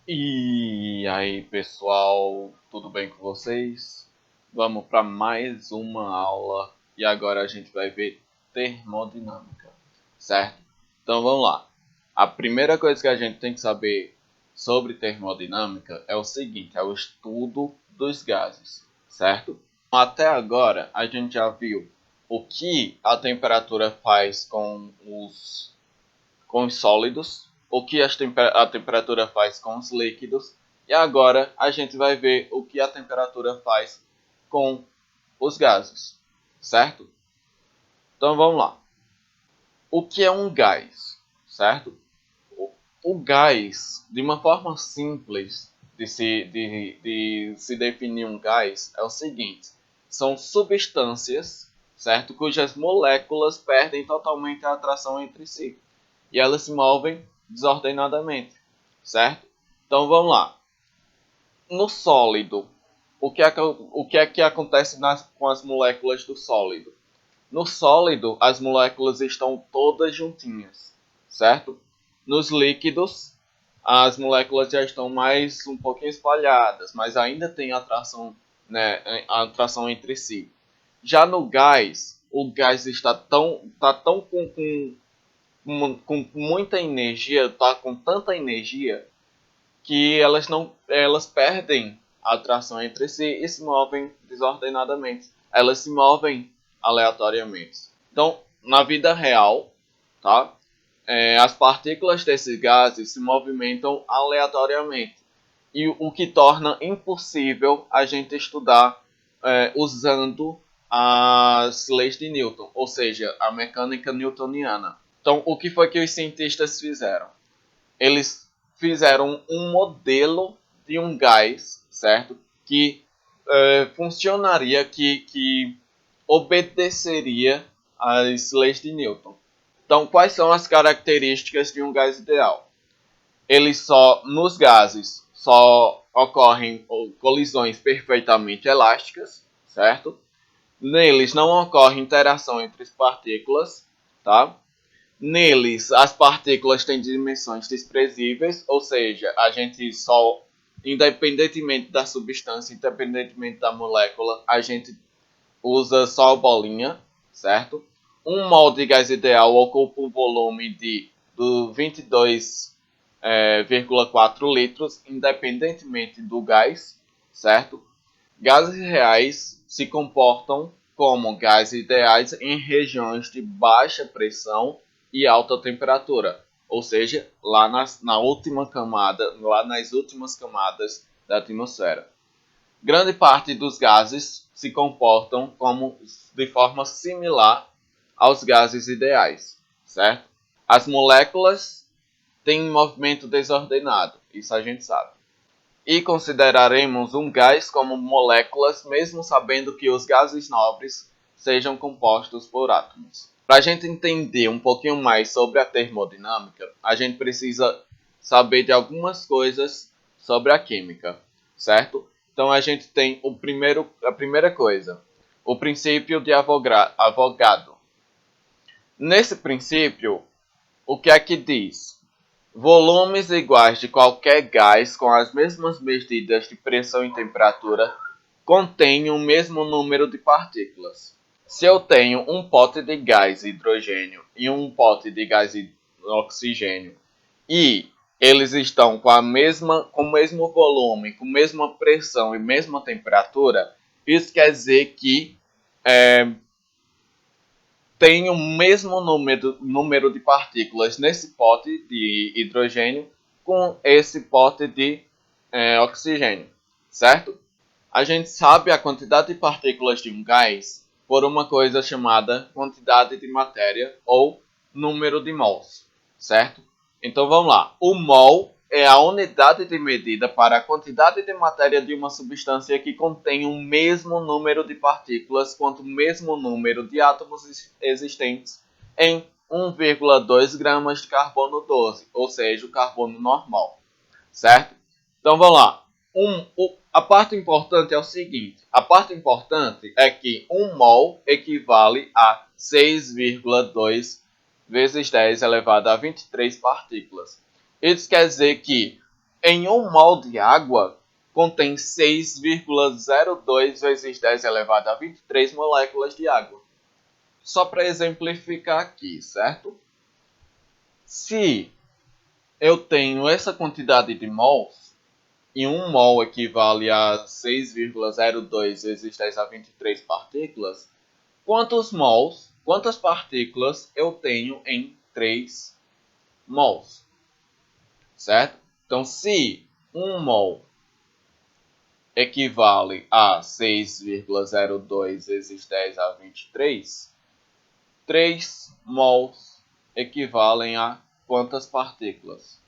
E aí, pessoal, tudo bem com vocês? Vamos para mais uma aula e agora a gente vai ver termodinâmica, certo? Então vamos lá. A primeira coisa que a gente tem que saber sobre termodinâmica é o seguinte, é o estudo dos gases, certo? Até agora a gente já viu o que a temperatura faz com os sólidos, o que a temperatura faz com os líquidos, e agora a gente vai ver o que a temperatura faz com os gases, certo? Então vamos lá. O que é um gás, certo? O gás, de uma forma simples de se definir um gás, é o seguinte: são substâncias, certo? Cujas moléculas perdem totalmente a atração entre si e elas se movem desordenadamente, certo? Então vamos lá. No sólido, o que é que acontece com as moléculas do sólido? No sólido, as moléculas estão todas juntinhas, certo? Nos líquidos, as moléculas já estão mais um pouquinho espalhadas, mas ainda tem atração, né, atração entre si. Já no gás, o gás está tão com muita energia, tá com tanta energia que elas perdem a atração entre si e se movem desordenadamente. Elas se movem aleatoriamente. Então, na vida real, tá? As partículas desses gases se movimentam aleatoriamente e o que torna impossível a gente estudar usando as leis de Newton, ou seja, a mecânica newtoniana. Então, o que foi que os cientistas fizeram? Eles fizeram um modelo de um gás, certo? Que funcionaria, que obedeceria às leis de Newton. Então, quais são as características de um gás ideal? Nos gases só ocorrem colisões perfeitamente elásticas, certo? Neles não ocorre interação entre as partículas, tá? Neles, as partículas têm dimensões desprezíveis, ou seja, a gente só, independentemente da substância, independentemente da molécula, a gente usa só a bolinha, certo? Um mol de gás ideal ocupa um volume de 22,4 litros, independentemente do gás, certo? Gases reais se comportam como gases ideais em regiões de baixa pressão e alta temperatura, ou seja, na última camada, lá nas últimas camadas da atmosfera. Grande parte dos gases se comportam de forma similar aos gases ideais, certo? As moléculas têm movimento desordenado, isso a gente sabe. E consideraremos um gás como moléculas, mesmo sabendo que os gases nobres sejam compostos por átomos. Para a gente entender um pouquinho mais sobre a termodinâmica, a gente precisa saber de algumas coisas sobre a química, certo? Então a gente tem a primeira coisa, o princípio de Avogadro. Nesse princípio, o que é que diz? Volumes iguais de qualquer gás com as mesmas medidas de pressão e temperatura contêm o mesmo número de partículas. Se eu tenho um pote de gás hidrogênio e um pote de gás oxigênio e eles estão com o mesmo volume, com a mesma pressão e mesma temperatura, isso quer dizer que é, tem o mesmo número de partículas nesse pote de hidrogênio com esse pote de oxigênio, certo? A gente sabe a quantidade de partículas de um gás por uma coisa chamada quantidade de matéria ou número de mols, certo? Então vamos lá. O mol é a unidade de medida para a quantidade de matéria de uma substância que contém o mesmo número de partículas quanto o mesmo número de átomos existentes em 1,2 gramas de carbono 12, ou seja, o carbono normal, certo? Então vamos lá. A parte importante é o seguinte: a parte importante é que 1 mol equivale a 6,2 vezes 10 elevado a 23 partículas. Isso quer dizer que Em 1 mol de água, contém 6,02 vezes 10 elevado a 23 moléculas de água. Só para exemplificar aqui, certo? Se eu tenho essa quantidade de mols, e 1 mol equivale a 6,02 vezes 10 a 23 partículas, quantas partículas eu tenho em 3 mols? Certo? Então, se 1 mol equivale a 6,02 vezes 10 a 23, 3 mols equivalem a quantas partículas?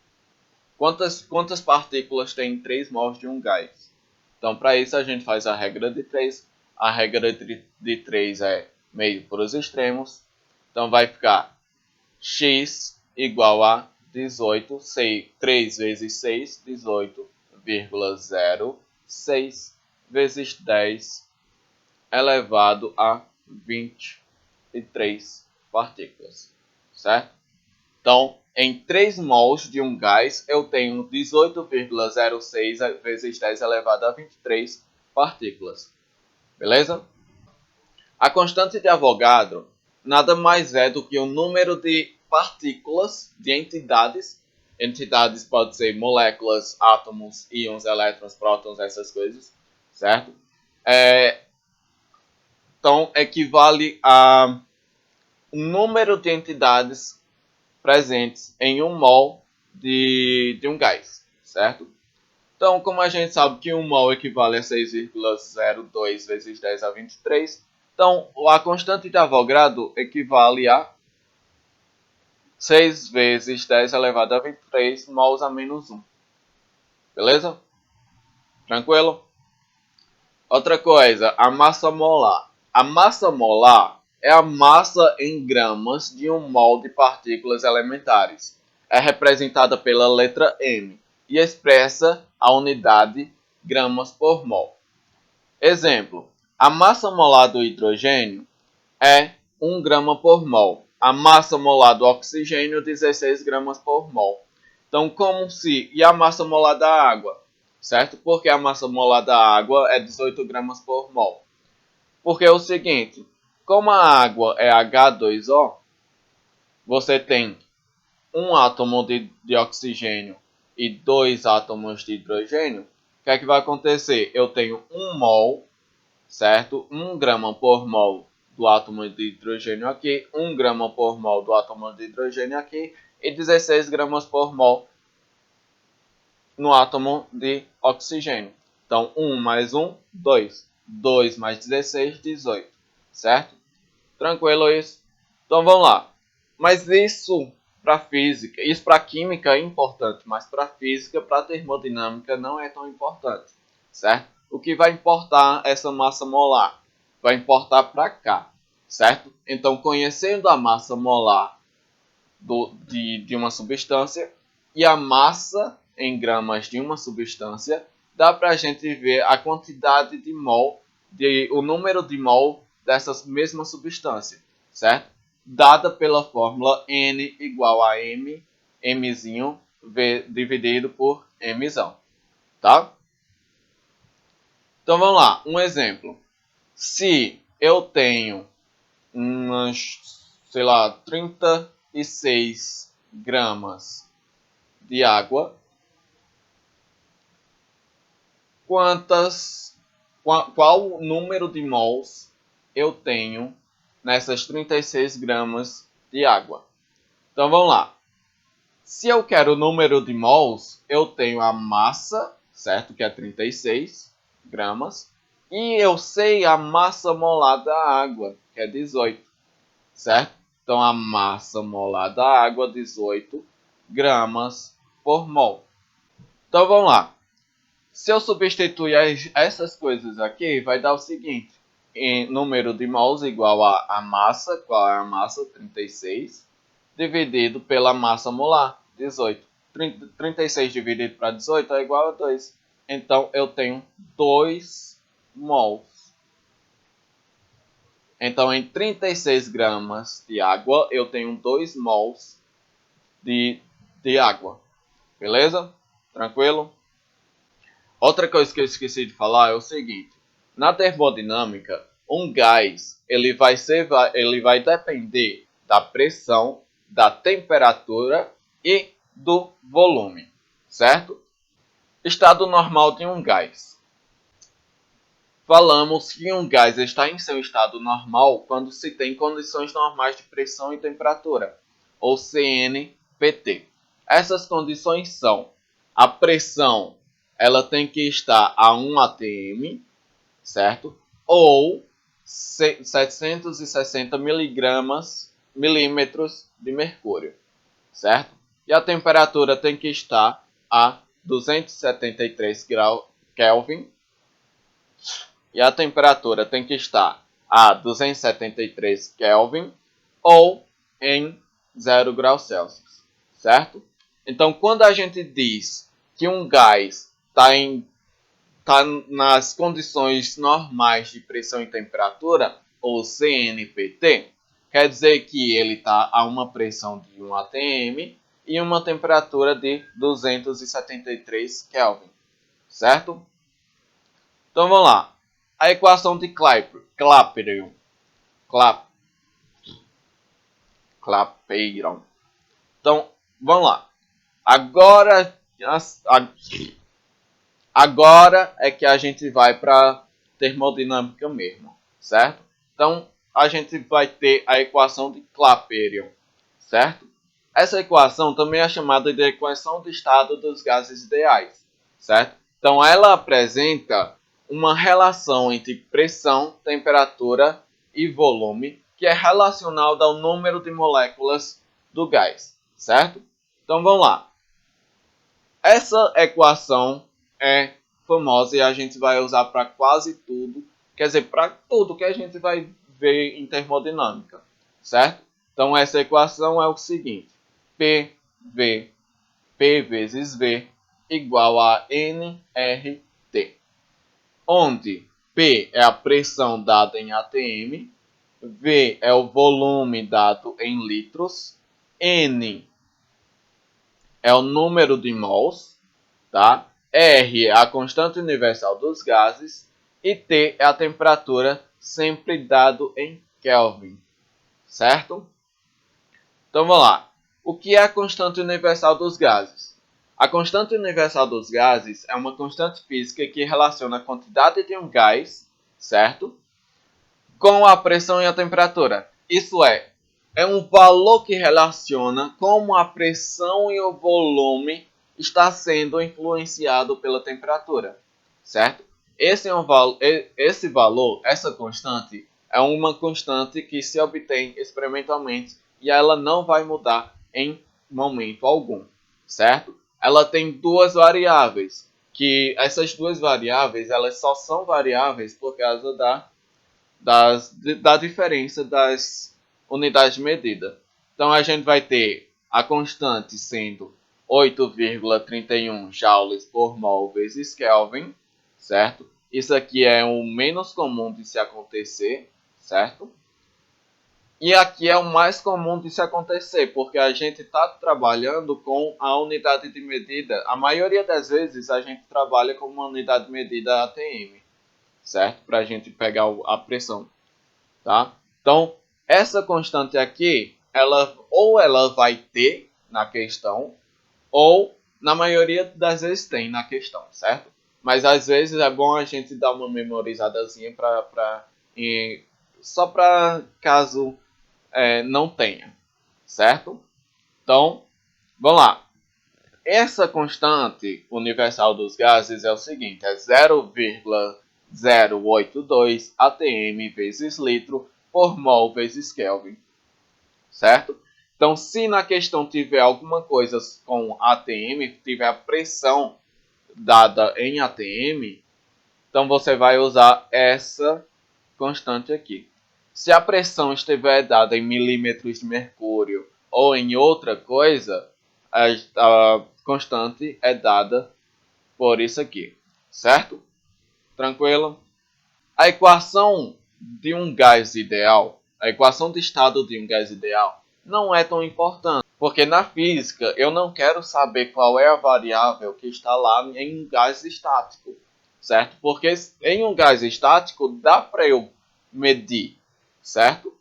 Quantas partículas tem 3 mols de um gás? Então, para isso, a gente faz a regra de 3. A regra de 3 é meio para os extremos. Então, vai ficar x igual a 18, 3 vezes 6, 18,06 vezes 10 elevado a 23 partículas, certo? Então, em 3 mols de um gás, eu tenho 18,06 vezes 10 elevado a 23 partículas, beleza? A constante de Avogadro nada mais é do que o número de partículas, de entidades. Entidades pode ser moléculas, átomos, íons, elétrons, prótons, essas coisas, certo? Então, equivale a um número de entidades presentes em 1 mol de um gás, certo? Então, como a gente sabe que 1 mol equivale a 6,02 vezes 10 a 23, então a constante de Avogadro equivale a 6 vezes 10 elevado a 23 mols a menos 1. Beleza? Tranquilo? Outra coisa, a massa molar. A massa molar é a massa em gramas de 1 mol de partículas elementares. É representada pela letra M e expressa a unidade gramas por mol. Exemplo, a massa molar do hidrogênio é 1 grama por mol. A massa molar do oxigênio, 16 gramas por mol. Então, como se... E a massa molar da água? Certo? Porque a massa molar da água é 18 gramas por mol. Porque é o seguinte, como a água é H2O, você tem um átomo de oxigênio e 2 átomos de hidrogênio. O que é que vai acontecer? Eu tenho 1 mol, certo? 1 grama por mol do átomo de hidrogênio aqui, 1 grama por mol do átomo de hidrogênio aqui e 16 gramas por mol no átomo de oxigênio. Então, 1 mais 1, 2. 2 mais 16, 18. Certo? Tranquilo isso? Então, vamos lá. Mas isso para física, isso para química é importante, mas para física, para termodinâmica não é tão importante. Certo? O que vai importar é essa massa molar? Vai importar para cá. Certo? Então, conhecendo a massa molar de uma substância e a massa em gramas de uma substância, dá para a gente ver a quantidade de mol, o número de mol dessa mesma substância, certo? Dada pela fórmula N igual a M, Mzinho, dividido por Mzão, tá? Então vamos lá, um exemplo. Se eu tenho sei lá, 36 gramas de água, qual o número de mols eu tenho nessas 36 gramas de água? Então vamos lá. Se eu quero o número de mols, eu tenho a massa, certo? Que é 36 gramas. E eu sei a massa molar da água, que é 18, certo? Então a massa molar da água, 18 gramas por mol. Então vamos lá. Se eu substituir essas coisas aqui, vai dar o seguinte. Em número de mols igual a massa, qual é a massa? 36, dividido pela massa molar, 18. 36 dividido para 18 é igual a 2. Então eu tenho 2 mols. Então em 36 gramas de água, eu tenho 2 mols de água. Beleza? Tranquilo? Outra coisa que eu esqueci de falar é o seguinte. Na termodinâmica, um gás ele vai depender da pressão, da temperatura e do volume, certo? Estado normal de um gás. Falamos que um gás está em seu estado normal quando se tem condições normais de pressão e temperatura, ou CNPT. Essas condições são: a pressão ela tem que estar a 1 atm, certo? Ou 760 milímetros de mercúrio, certo? E a temperatura tem que estar a 273 graus Kelvin. E a temperatura tem que estar a 273 Kelvin ou em 0 graus Celsius, certo? Então, quando a gente diz que um gás está nas condições normais de pressão e temperatura, ou CNPT, quer dizer que ele está a uma pressão de 1 atm e uma temperatura de 273 Kelvin, certo? Então vamos lá. A equação de Clapeyron. Então, vamos lá. Agora é que a gente vai para termodinâmica mesmo, certo? Então, a gente vai ter a equação de Clapeyron, certo? Essa equação também é chamada de equação de estado dos gases ideais, certo? Então, ela apresenta uma relação entre pressão, temperatura e volume que é relacional ao número de moléculas do gás, certo? Então, vamos lá. Essa equação é famosa e a gente vai usar para quase tudo, quer dizer, para tudo que a gente vai ver em termodinâmica, certo? Então, essa equação é o seguinte: P vezes V igual a nRT, onde P é a pressão dada em atm, V é o volume dado em litros, N é o número de mols, tá? R é a constante universal dos gases e T é a temperatura, sempre dado em Kelvin, certo? Então vamos lá. O que é a constante universal dos gases? A constante universal dos gases é uma constante física que relaciona a quantidade de um gás, certo? Com a pressão e a temperatura. Isso é um valor que relaciona como a pressão e o volume está sendo influenciado pela temperatura, certo? Esse valor, essa constante, é uma constante que se obtém experimentalmente e ela não vai mudar em momento algum, certo? Ela tem duas variáveis, que essas duas variáveis elas só são variáveis por causa da diferença das unidades de medida. Então a gente vai ter a constante sendo 8,31 joules por mol vezes Kelvin, certo? Isso aqui é o menos comum de se acontecer, certo? E aqui é o mais comum de se acontecer, porque a gente está trabalhando com a unidade de medida. A maioria das vezes a gente trabalha com uma unidade de medida ATM, certo? Para a gente pegar a pressão, tá? Então, essa constante aqui, ela vai ter na questão, ou na maioria das vezes tem na questão, certo? Mas às vezes é bom a gente dar uma memorizadazinha só para caso não tenha, certo? Então, vamos lá. Essa constante universal dos gases é o seguinte, é 0,082 atm vezes litro por mol vezes Kelvin, certo? Então, se na questão tiver alguma coisa com atm, tiver a pressão dada em atm, então você vai usar essa constante aqui. Se a pressão estiver dada em milímetros de mercúrio ou em outra coisa, a constante é dada por isso aqui, certo? Tranquilo? A equação de um gás ideal, a equação de estado de um gás ideal, não é tão importante, Porque na física eu não quero saber qual é a variável que está lá em um gás estático, certo? Porque em um gás estático dá para eu medir, certo?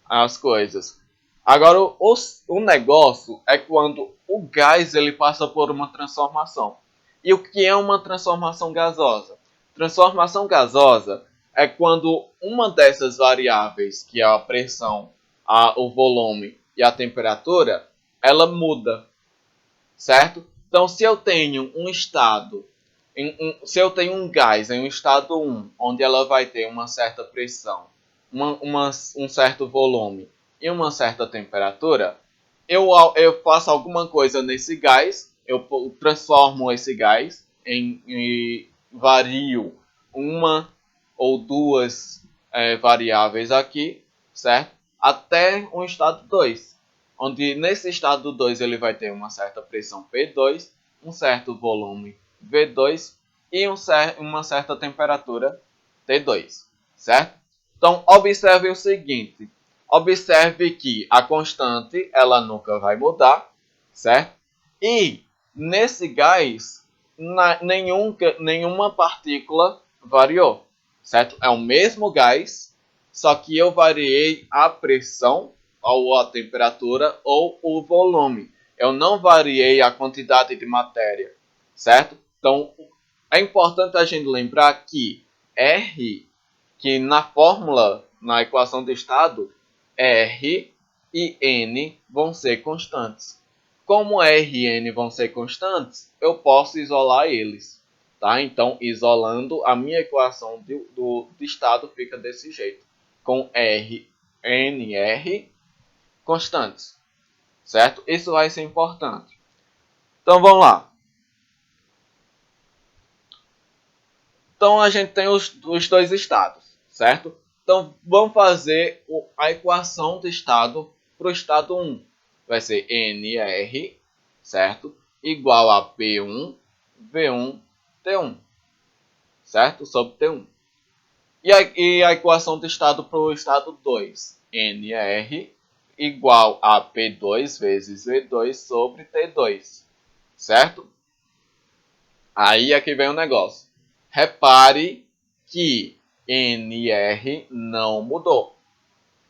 As coisas. Agora, o negócio é quando o gás ele passa por uma transformação. E o que é uma transformação gasosa? Transformação gasosa é quando uma dessas variáveis, que é a pressão, o volume e a temperatura, ela muda, certo? Então, se eu tenho um estado, se eu tenho um gás em um estado 1, onde ela vai ter uma certa pressão, um certo volume e uma certa temperatura, eu faço alguma coisa nesse gás, eu transformo esse gás e vario uma ou duas variáveis aqui, certo? Até um estado 2, onde nesse estado 2 ele vai ter uma certa pressão P2, um certo volume V2 e uma certa temperatura T2, certo? Então, observe o seguinte. Observe que a constante ela nunca vai mudar, certo? E nesse gás, nenhuma partícula variou, certo? É o mesmo gás, só que eu variei a pressão ou a temperatura ou o volume. Eu não variei a quantidade de matéria, certo? Então, é importante a gente lembrar que R, que na fórmula, na equação de estado, R e N vão ser constantes. Como R e N vão ser constantes, eu posso isolar eles. Tá? Então, isolando, a minha equação de estado fica desse jeito. Com R, N, R constantes. Certo? Isso vai ser importante. Então, vamos lá. Então, a gente tem os dois estados, certo? Então, vamos fazer a equação de estado para o estado 1. Vai ser NR, certo? Igual a P1, V1, T1, certo? Sobre T1. E a equação de estado para o estado 2. NR igual a P2 vezes V2 sobre T2, certo? Aí é que vem o negócio. Repare que NR não mudou.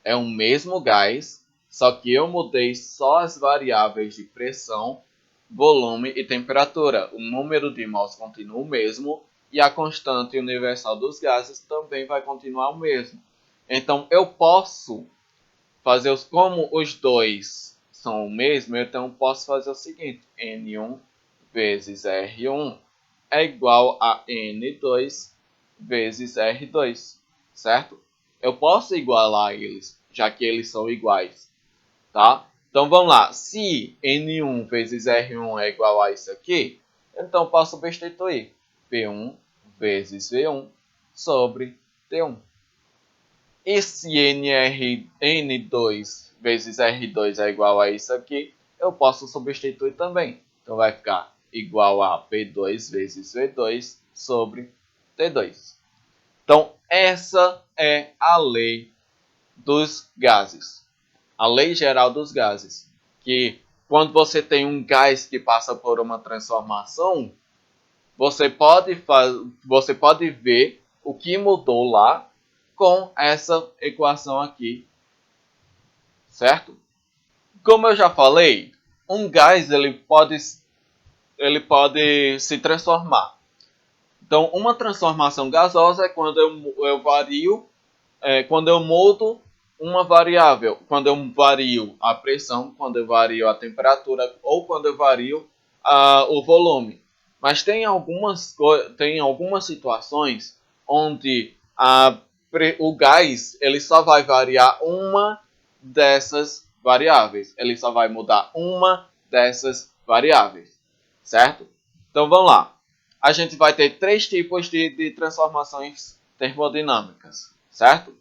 É o mesmo gás, só que eu mudei só as variáveis de pressão, volume e temperatura. O número de mols continua o mesmo e a constante universal dos gases também vai continuar o mesmo. Então eu posso fazer como os dois são o mesmo, então eu posso fazer o seguinte: N1 vezes R1 é igual a N2 vezes R2, certo? Eu posso igualar eles, já que eles são iguais, tá? Então vamos lá, se N1 vezes R1 é igual a isso aqui, então eu posso substituir P1 vezes V1 sobre T1. E se N2 vezes R2 é igual a isso aqui, eu posso substituir também. Então vai ficar igual a P2 vezes V2 sobre T2. Então essa é a lei dos gases. A lei geral dos gases. Que quando você tem um gás que passa por uma transformação, você pode ver o que mudou lá com essa equação aqui, certo? Como eu já falei, um gás ele pode se transformar. Então, uma transformação gasosa é quando eu vario, quando eu mudo uma variável, quando eu vario a pressão, quando eu vario a temperatura ou quando eu vario o volume. Mas tem algumas situações onde o gás ele só vai variar uma dessas variáveis. Ele só vai mudar uma dessas variáveis, certo? Então vamos lá. A gente vai ter três tipos de transformações termodinâmicas, certo?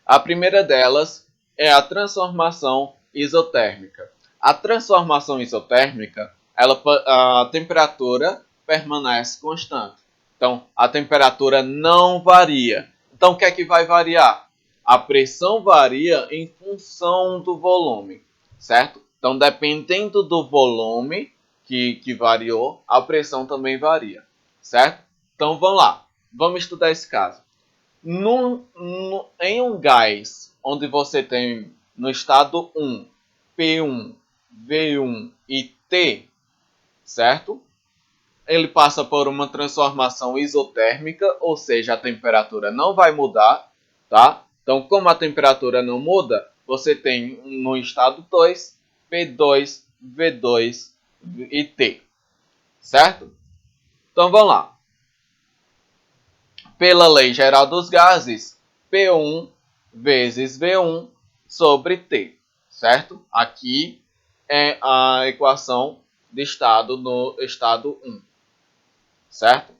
A primeira delas é a transformação isotérmica. A transformação isotérmica, a temperatura permanece constante. Então, a temperatura não varia. Então, o que é que vai variar? A pressão varia em função do volume, certo? Então, dependendo do volume que variou, a pressão também varia, certo? Então, vamos lá. Vamos estudar esse caso. Em um gás onde você tem no estado 1, P1, V1 e T, certo? Ele passa por uma transformação isotérmica, ou seja, a temperatura não vai mudar, tá? Então, como a temperatura não muda, você tem no estado 2, P2, V2 e T, certo? Então, vamos lá. Pela lei geral dos gases, P1 vezes V1 sobre T, certo? Aqui é a equação de estado no estado 1, certo?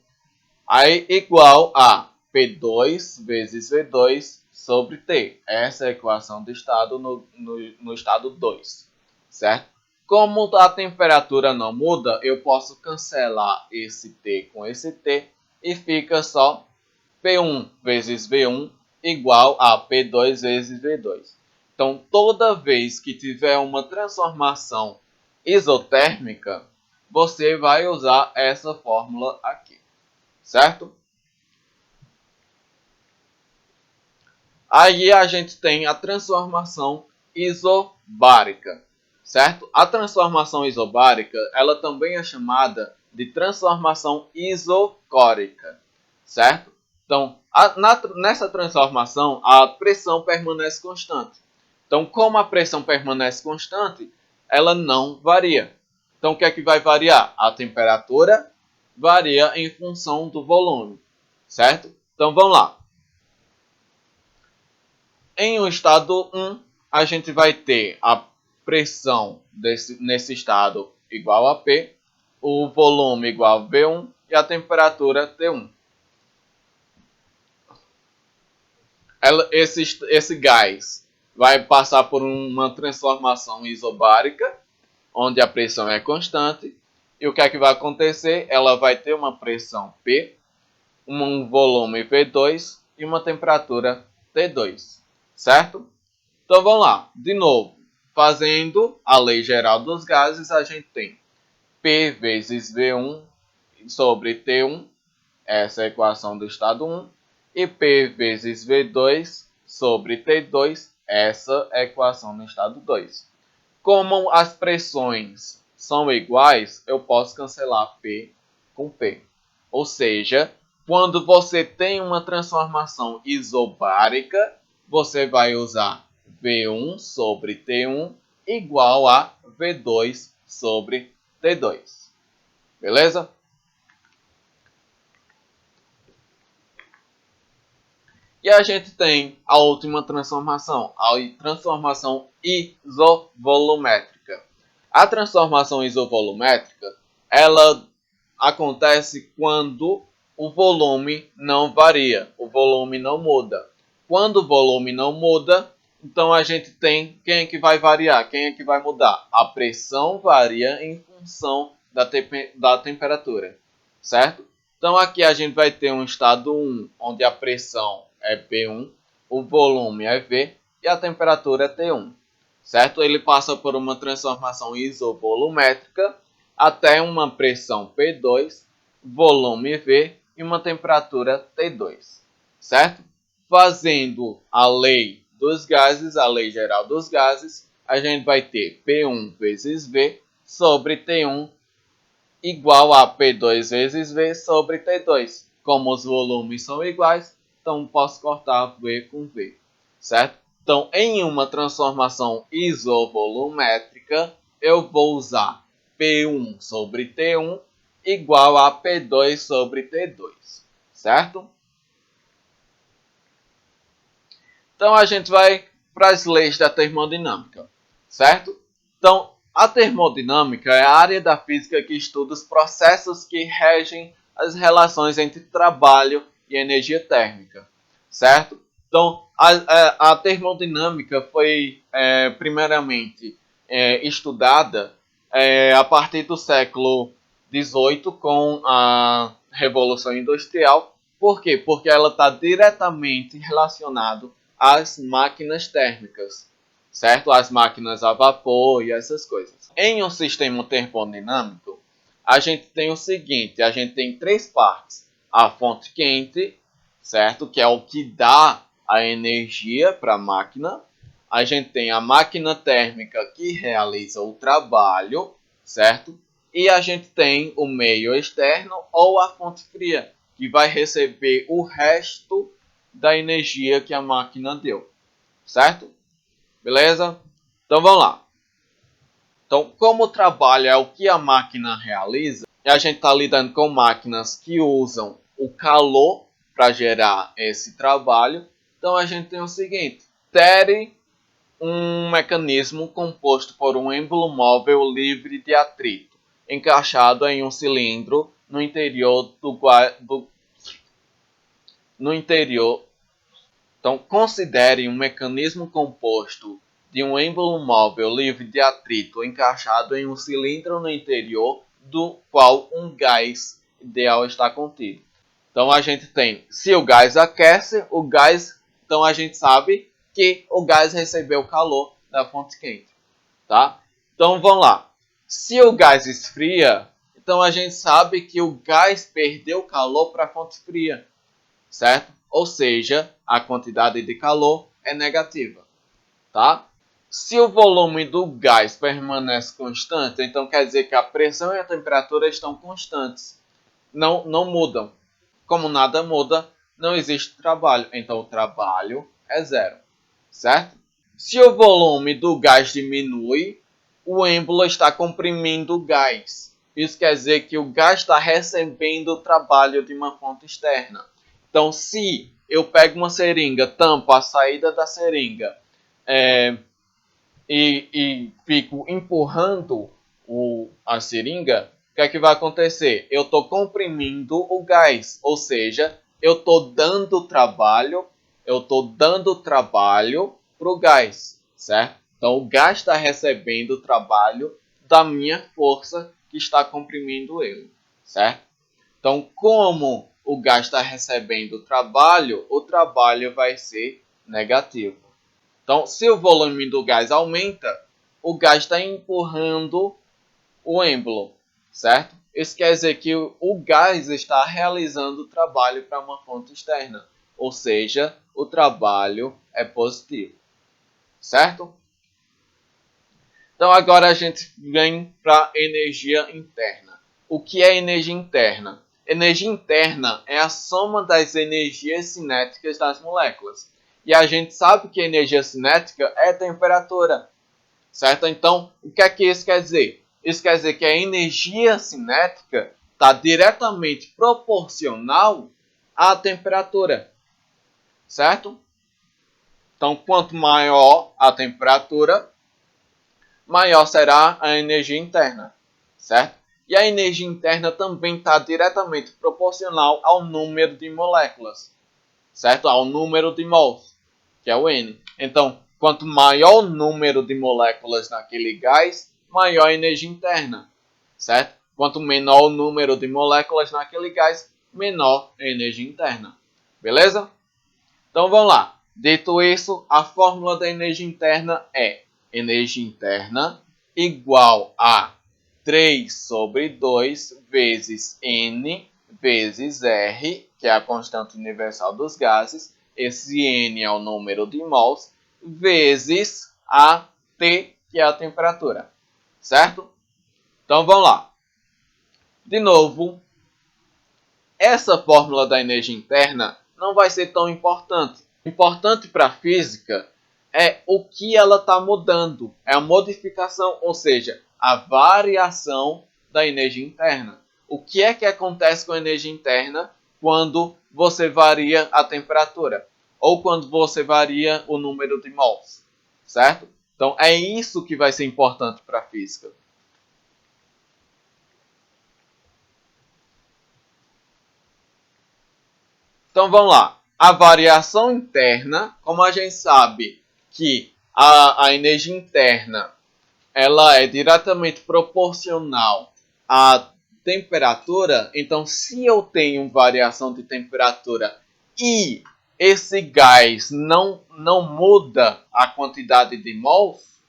Aí igual a P2 vezes V2 sobre T. Essa é a equação de estado no estado 2, certo? Como a temperatura não muda, eu posso cancelar esse T com esse T e fica só P1 vezes V1 igual a P2 vezes V2. Então, toda vez que tiver uma transformação isotérmica, você vai usar essa fórmula aqui, certo? Aí a gente tem a transformação isobárica, certo? A transformação isobárica, ela também é chamada de transformação isocórica, certo? Então, nessa transformação, a pressão permanece constante. Então, como a pressão permanece constante, ela não varia. Então, o que é que vai variar? A temperatura varia em função do volume, certo? Então, vamos lá. Em um estado 1, a gente vai ter a pressão nesse estado igual a P, o volume igual a V1 e a temperatura T1. Esse gás vai passar por uma transformação isobárica, onde a pressão é constante. E o que é que vai acontecer? Ela vai ter uma pressão P, um volume V2 e uma temperatura T2, certo? Então vamos lá, de novo, fazendo a lei geral dos gases, a gente tem P vezes V1 sobre T1, essa é a equação do estado 1, e P vezes V2 sobre T2, essa é a equação do estado 2. Como as pressões são iguais, eu posso cancelar P com P. Ou seja, quando você tem uma transformação isobárica, você vai usar V1 sobre T1 igual a V2 sobre T2. Beleza? E a gente tem a última transformação, a transformação isovolumétrica. A transformação isovolumétrica, ela acontece quando o volume não varia, o volume não muda. Quando o volume não muda, então a gente tem quem é que vai variar, quem é que vai mudar. A pressão varia em função da temperatura, certo? Então aqui a gente vai ter um estado 1, onde a pressão é P1, o volume é V e a temperatura é T1, certo? Ele passa por uma transformação isovolumétrica até uma pressão P2, volume V e uma temperatura T2, certo? Fazendo a lei dos gases, a lei geral dos gases, a gente vai ter P1 vezes V sobre T1 igual a P2 vezes V sobre T2. Como os volumes são iguais, então posso cortar V com V, certo? Então, em uma transformação isovolumétrica, eu vou usar P1 sobre T1 igual a P2 sobre T2, certo? Então, a gente vai para as leis da termodinâmica, certo? Então, a termodinâmica é a área da física que estuda os processos que regem as relações entre trabalho e energia térmica, certo? Então, a termodinâmica foi primeiramente estudada a partir do século XVIII com a Revolução Industrial. Por quê? Porque ela está diretamente relacionada as máquinas térmicas, certo? As máquinas a vapor e essas coisas. Em um sistema termodinâmico, a gente tem o seguinte, a gente tem três partes. A fonte quente, certo? Que é o que dá a energia para a máquina. A gente tem a máquina térmica que realiza o trabalho, certo? E a gente tem o meio externo ou a fonte fria, que vai receber o resto da energia que a máquina deu, certo? Beleza? Então vamos lá. Então, como o trabalho é o que a máquina realiza, e a gente está lidando com máquinas que usam o calor para gerar esse trabalho, então a gente tem o seguinte: tere um mecanismo composto por um êmbolo móvel livre de atrito, encaixado em um cilindro no interior no interior. Então, considere um mecanismo composto de um êmbolo móvel livre de atrito encaixado em um cilindro no interior do qual um gás ideal está contido. Então, a gente tem, se o gás aquece, o gás, então a gente sabe que o gás recebeu calor da fonte quente, tá? Então, vamos lá. Se o gás esfria, então a gente sabe que o gás perdeu calor para a fonte fria, certo? Ou seja, a quantidade de calor é negativa, tá? Se o volume do gás permanece constante, então quer dizer que a pressão e a temperatura estão constantes, não mudam. Como nada muda, não existe trabalho, então o trabalho é zero, certo? Se o volume do gás diminui, o êmbolo está comprimindo o gás. Isso quer dizer que o gás está recebendo o trabalho de uma fonte externa. Então, se eu pego uma seringa, tampo a saída da seringa e fico empurrando a seringa, o que é que vai acontecer? Eu estou comprimindo o gás, ou seja, eu estou dando trabalho para o gás, certo? Então, o gás está recebendo o trabalho da minha força que está comprimindo ele, certo? Então, como o gás está recebendo o trabalho vai ser negativo. Então, se o volume do gás aumenta, o gás está empurrando o êmbolo, certo? Isso quer dizer que o gás está realizando o trabalho para uma fonte externa, ou seja, o trabalho é positivo, certo? Então, agora a gente vem para a energia interna. O que é energia interna? Energia interna é a soma das energias cinéticas das moléculas. E a gente sabe que a energia cinética é temperatura, certo? Então, o que é que isso quer dizer? Isso quer dizer que a energia cinética está diretamente proporcional à temperatura, certo? Então, quanto maior a temperatura, maior será a energia interna, certo? E a energia interna também está diretamente proporcional ao número de moléculas, certo? Ao número de mols, que é o N. Então, quanto maior o número de moléculas naquele gás, maior a energia interna, certo? Quanto menor o número de moléculas naquele gás, menor a energia interna. Beleza? Então, vamos lá. Dito isso, a fórmula da energia interna é energia interna igual a 3 sobre 2 vezes N vezes R, que é a constante universal dos gases. Esse N é o número de mols, vezes a T, que é a temperatura. Certo? Então, vamos lá. De novo, essa fórmula da energia interna não vai ser tão importante. O importante para a física é o que ela está mudando. É a modificação, ou seja, a variação da energia interna. O que é que acontece com a energia interna quando você varia a temperatura? Ou quando você varia o número de mols? Certo? Então, é isso que vai ser importante para a física. Então vamos lá. A variação interna, como a gente sabe que a energia interna ela é diretamente proporcional à temperatura, então se eu tenho variação de temperatura e esse gás não muda a quantidade de mols,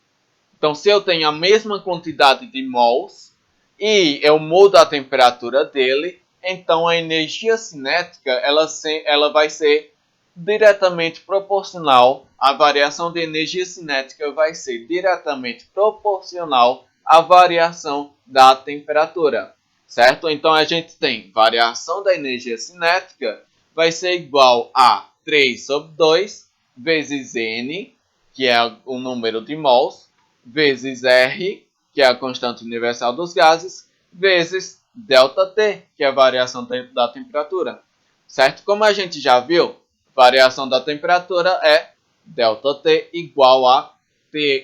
então se eu tenho a mesma quantidade de mols e eu mudo a temperatura dele, então a energia cinética ela vai ser diretamente proporcional, a variação de energia cinética vai ser diretamente proporcional à variação da temperatura, certo? Então a gente tem variação da energia cinética vai ser igual a 3 sobre 2 vezes N, que é o número de mols, vezes R, que é a constante universal dos gases, vezes ΔT, que é a variação da temperatura. Certo? Como a gente já viu, variação da temperatura é ΔT igual a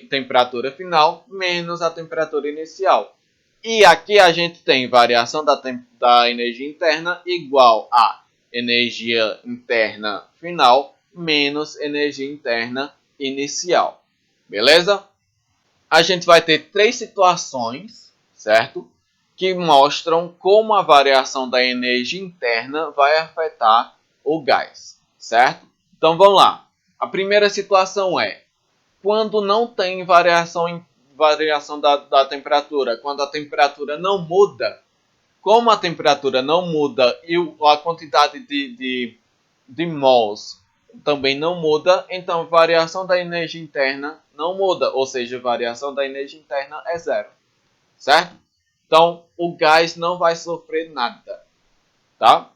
temperatura final menos a temperatura inicial. E aqui a gente tem variação da energia interna igual a energia interna final menos energia interna inicial. Beleza? A gente vai ter 3 situações, certo? Que mostram como a variação da energia interna vai afetar o gás, certo? Então vamos lá. A primeira situação é quando não tem variação da temperatura, quando a temperatura não muda. Como a temperatura não muda e a quantidade de mols também não muda, então variação da energia interna não muda, ou seja, variação da energia interna é zero, certo? Então, o gás não vai sofrer nada, tá?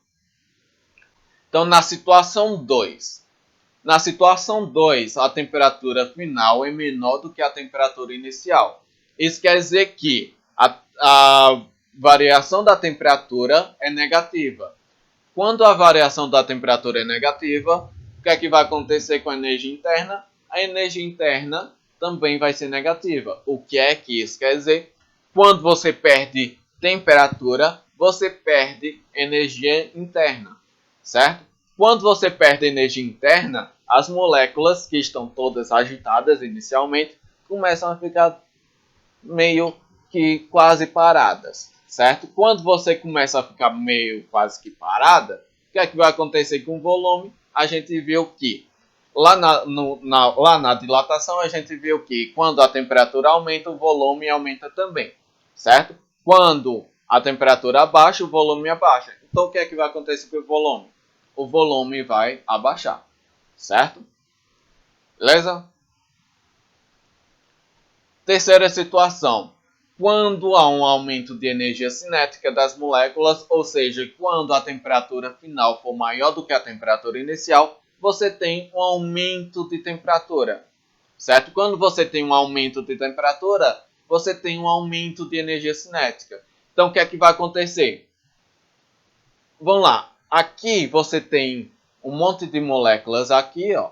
Então, na situação 2. Na situação 2, a temperatura final é menor do que a temperatura inicial. Isso quer dizer que a variação da temperatura é negativa. Quando a variação da temperatura é negativa, o que é que vai acontecer com a energia interna? A energia interna também vai ser negativa. O que é que isso quer dizer? Quando você perde temperatura, você perde energia interna, certo? Quando você perde energia interna, as moléculas que estão todas agitadas inicialmente começam a ficar meio que quase paradas, certo? Quando você começa a ficar meio quase que parada, o que é que vai acontecer com o volume? A gente viu que lá na dilatação a gente viu que quando a temperatura aumenta, o volume aumenta também, certo? Quando a temperatura abaixa, o volume abaixa. Então o que é que vai acontecer com o volume? O volume vai abaixar, certo? Beleza? Terceira situação. Quando há um aumento de energia cinética das moléculas, ou seja, quando a temperatura final for maior do que a temperatura inicial, você tem um aumento de temperatura, certo? Quando você tem um aumento de temperatura, você tem um aumento de energia cinética. Então, o que é que vai acontecer? Vamos lá. Aqui você tem um monte de moléculas aqui, ó.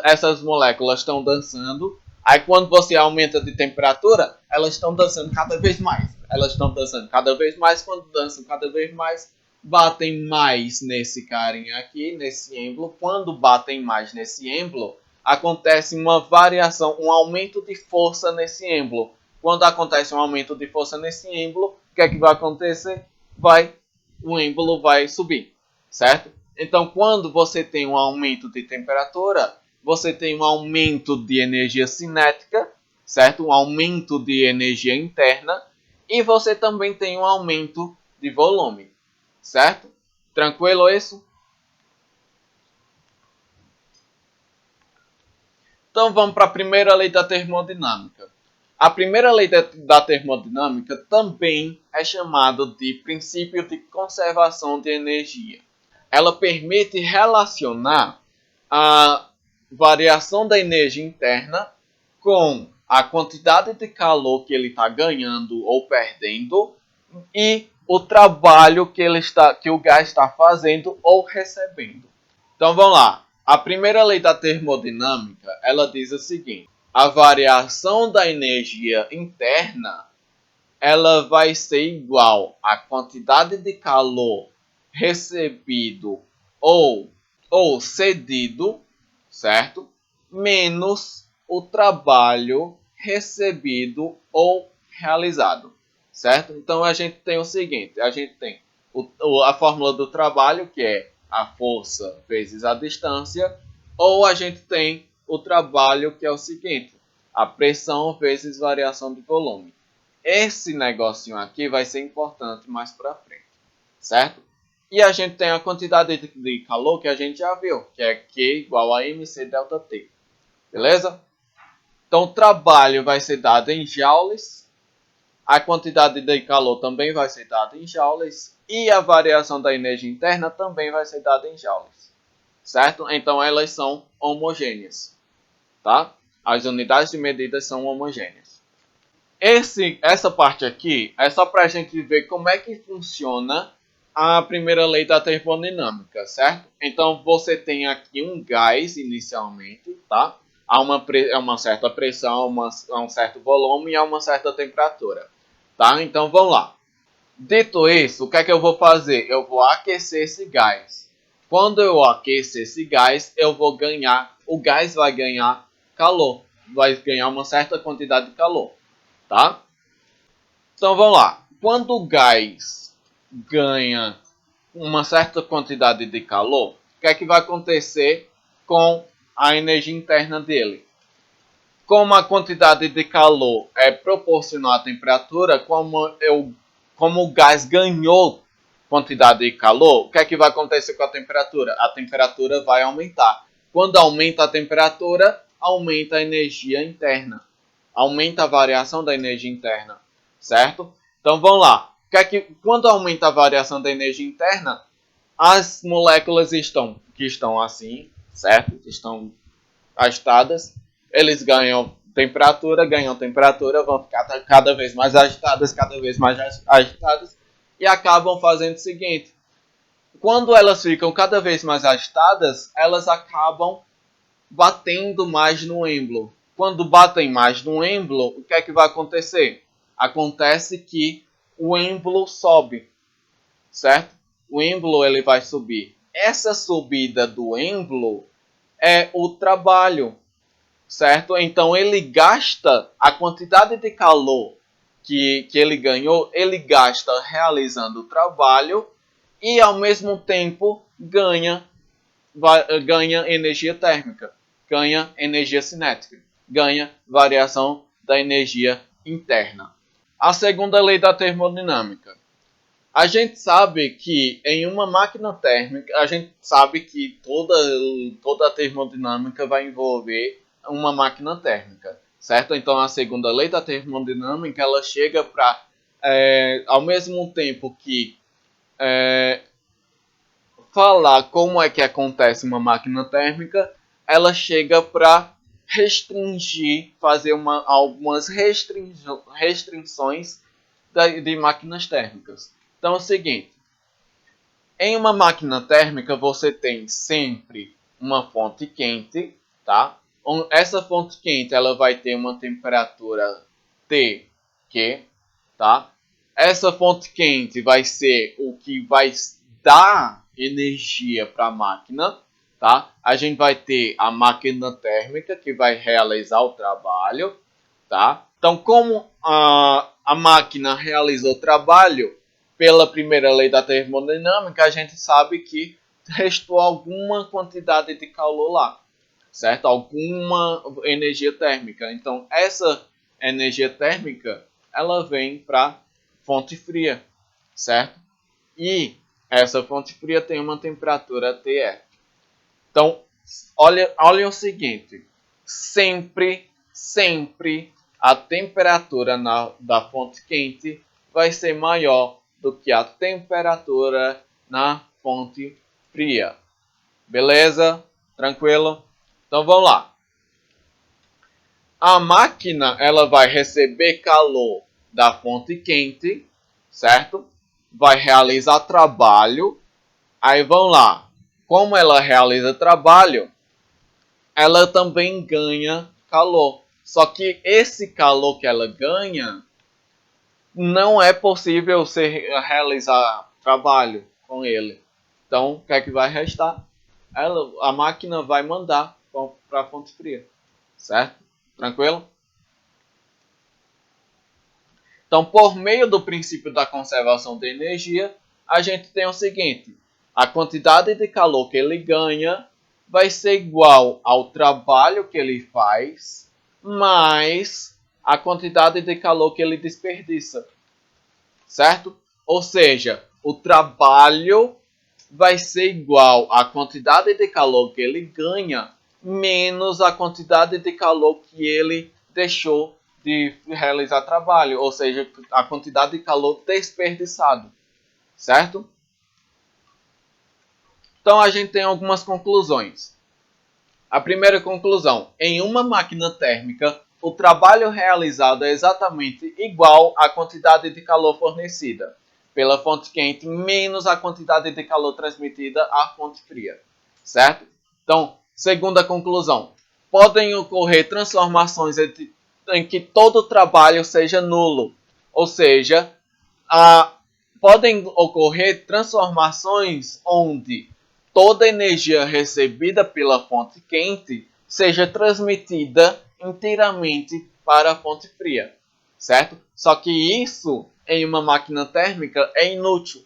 Essas moléculas estão dançando. Aí quando você aumenta de temperatura, elas estão dançando cada vez mais. Elas estão dançando cada vez mais. Quando dançam cada vez mais, batem mais nesse carinha aqui, nesse êmbolo. Quando batem mais nesse êmbolo, acontece uma variação, um aumento de força nesse êmbolo. Quando acontece um aumento de força nesse êmbolo, o que é que vai acontecer? O êmbolo vai subir, certo? Então, quando você tem um aumento de temperatura, você tem um aumento de energia cinética, certo? Um aumento de energia interna e você também tem um aumento de volume, certo? Tranquilo isso? Então, vamos para a primeira lei da termodinâmica. A primeira lei da termodinâmica também é chamada de princípio de conservação de energia. Ela permite relacionar a variação da energia interna com a quantidade de calor que ele está ganhando ou perdendo e o trabalho que o gás está fazendo ou recebendo. Então vamos lá. A primeira lei da termodinâmica, ela diz o seguinte: a variação da energia interna, ela vai ser igual à quantidade de calor recebido ou cedido, certo? Menos o trabalho recebido ou realizado, certo? Então a gente tem o seguinte, a gente tem a fórmula do trabalho, que é a força vezes a distância, ou a gente tem o trabalho, que é o seguinte, a pressão vezes variação de volume. Esse negocinho aqui vai ser importante mais para frente, certo? E a gente tem a quantidade de calor que a gente já viu, que é Q igual a mc delta T, beleza? Então o trabalho vai ser dado em joules, a quantidade de calor também vai ser dada em joules e a variação da energia interna também vai ser dada em joules, certo? Então elas são homogêneas, tá? As unidades de medida são homogêneas. Essa parte aqui é só para a gente ver como é que funciona a primeira lei da termodinâmica, certo? Então você tem aqui um gás inicialmente, tá? Há uma certa pressão, há um certo volume e há uma certa temperatura, tá? Então vamos lá. Dito isso, o que é que eu vou fazer? Eu vou aquecer esse gás. Quando eu aquecer esse gás, o gás vai ganhar calor, vai ganhar uma certa quantidade de calor, tá? Então vamos lá. Quando o gás ganha uma certa quantidade de calor, o que é que vai acontecer com a energia interna dele? Como a quantidade de calor é proporcional à temperatura, como o gás ganhou quantidade de calor, o que é que vai acontecer com a temperatura? A temperatura vai aumentar. Quando aumenta a temperatura, aumenta a energia interna. Aumenta a variação da energia interna, certo? Então vamos lá. Quando aumenta a variação da energia interna, as moléculas que estão assim, certo? Estão agitadas, eles ganham temperatura, vão ficar cada vez mais agitadas e acabam fazendo o seguinte: quando elas ficam cada vez mais agitadas, elas acabam batendo mais no êmbolo. Quando batem mais no êmbolo, o que é que vai acontecer? Acontece que o êmbolo sobe, certo? O êmbolo ele vai subir. Essa subida do êmbolo é o trabalho, certo? Então ele gasta a quantidade de calor que ele ganhou, ele gasta realizando o trabalho e ao mesmo tempo ganha energia térmica, ganha energia cinética, ganha variação da energia interna. A segunda lei da termodinâmica. A gente sabe que em uma máquina térmica, a gente sabe que toda a termodinâmica vai envolver uma máquina térmica, certo? Então a segunda lei da termodinâmica ela chega para, ao mesmo tempo que falar como é que acontece uma máquina térmica, ela chega para restringir, fazer algumas restrições de máquinas térmicas. Então é o seguinte, em uma máquina térmica você tem sempre uma fonte quente, tá? Essa fonte quente ela vai ter uma temperatura T, Q, tá? Essa fonte quente vai ser o que vai dar energia para a máquina, tá? A gente vai ter a máquina térmica que vai realizar o trabalho, tá? Então, como a máquina realiza o trabalho, pela primeira lei da termodinâmica, a gente sabe que restou alguma quantidade de calor lá, certo? Alguma energia térmica. Então, essa energia térmica, ela vem para fonte fria, certo? E essa fonte fria tem uma temperatura TF. Então, olha o seguinte, sempre a temperatura da fonte quente vai ser maior do que a temperatura na fonte fria. Beleza? Tranquilo? Então vamos lá. A máquina ela vai receber calor da fonte quente, certo? Vai realizar trabalho. Aí vamos lá. Como ela realiza trabalho, ela também ganha calor. Só que esse calor que ela ganha não é possível realizar trabalho com ele. Então, o que é que vai restar? A máquina vai mandar para a fonte fria, certo? Tranquilo? Então, por meio do princípio da conservação de energia, a gente tem o seguinte: a quantidade de calor que ele ganha vai ser igual ao trabalho que ele faz, mais a quantidade de calor que ele desperdiça, certo? Ou seja, o trabalho vai ser igual à quantidade de calor que ele ganha, menos a quantidade de calor que ele deixou de realizar trabalho, ou seja, a quantidade de calor desperdiçado, certo? Então a gente tem algumas conclusões. A primeira conclusão: em uma máquina térmica, o trabalho realizado é exatamente igual à quantidade de calor fornecida pela fonte quente menos a quantidade de calor transmitida à fonte fria, certo? Então, segunda conclusão: podem ocorrer transformações em que todo o trabalho seja nulo, ou seja, podem ocorrer transformações onde toda a energia recebida pela fonte quente seja transmitida inteiramente para a fonte fria, certo? Só que isso em uma máquina térmica é inútil,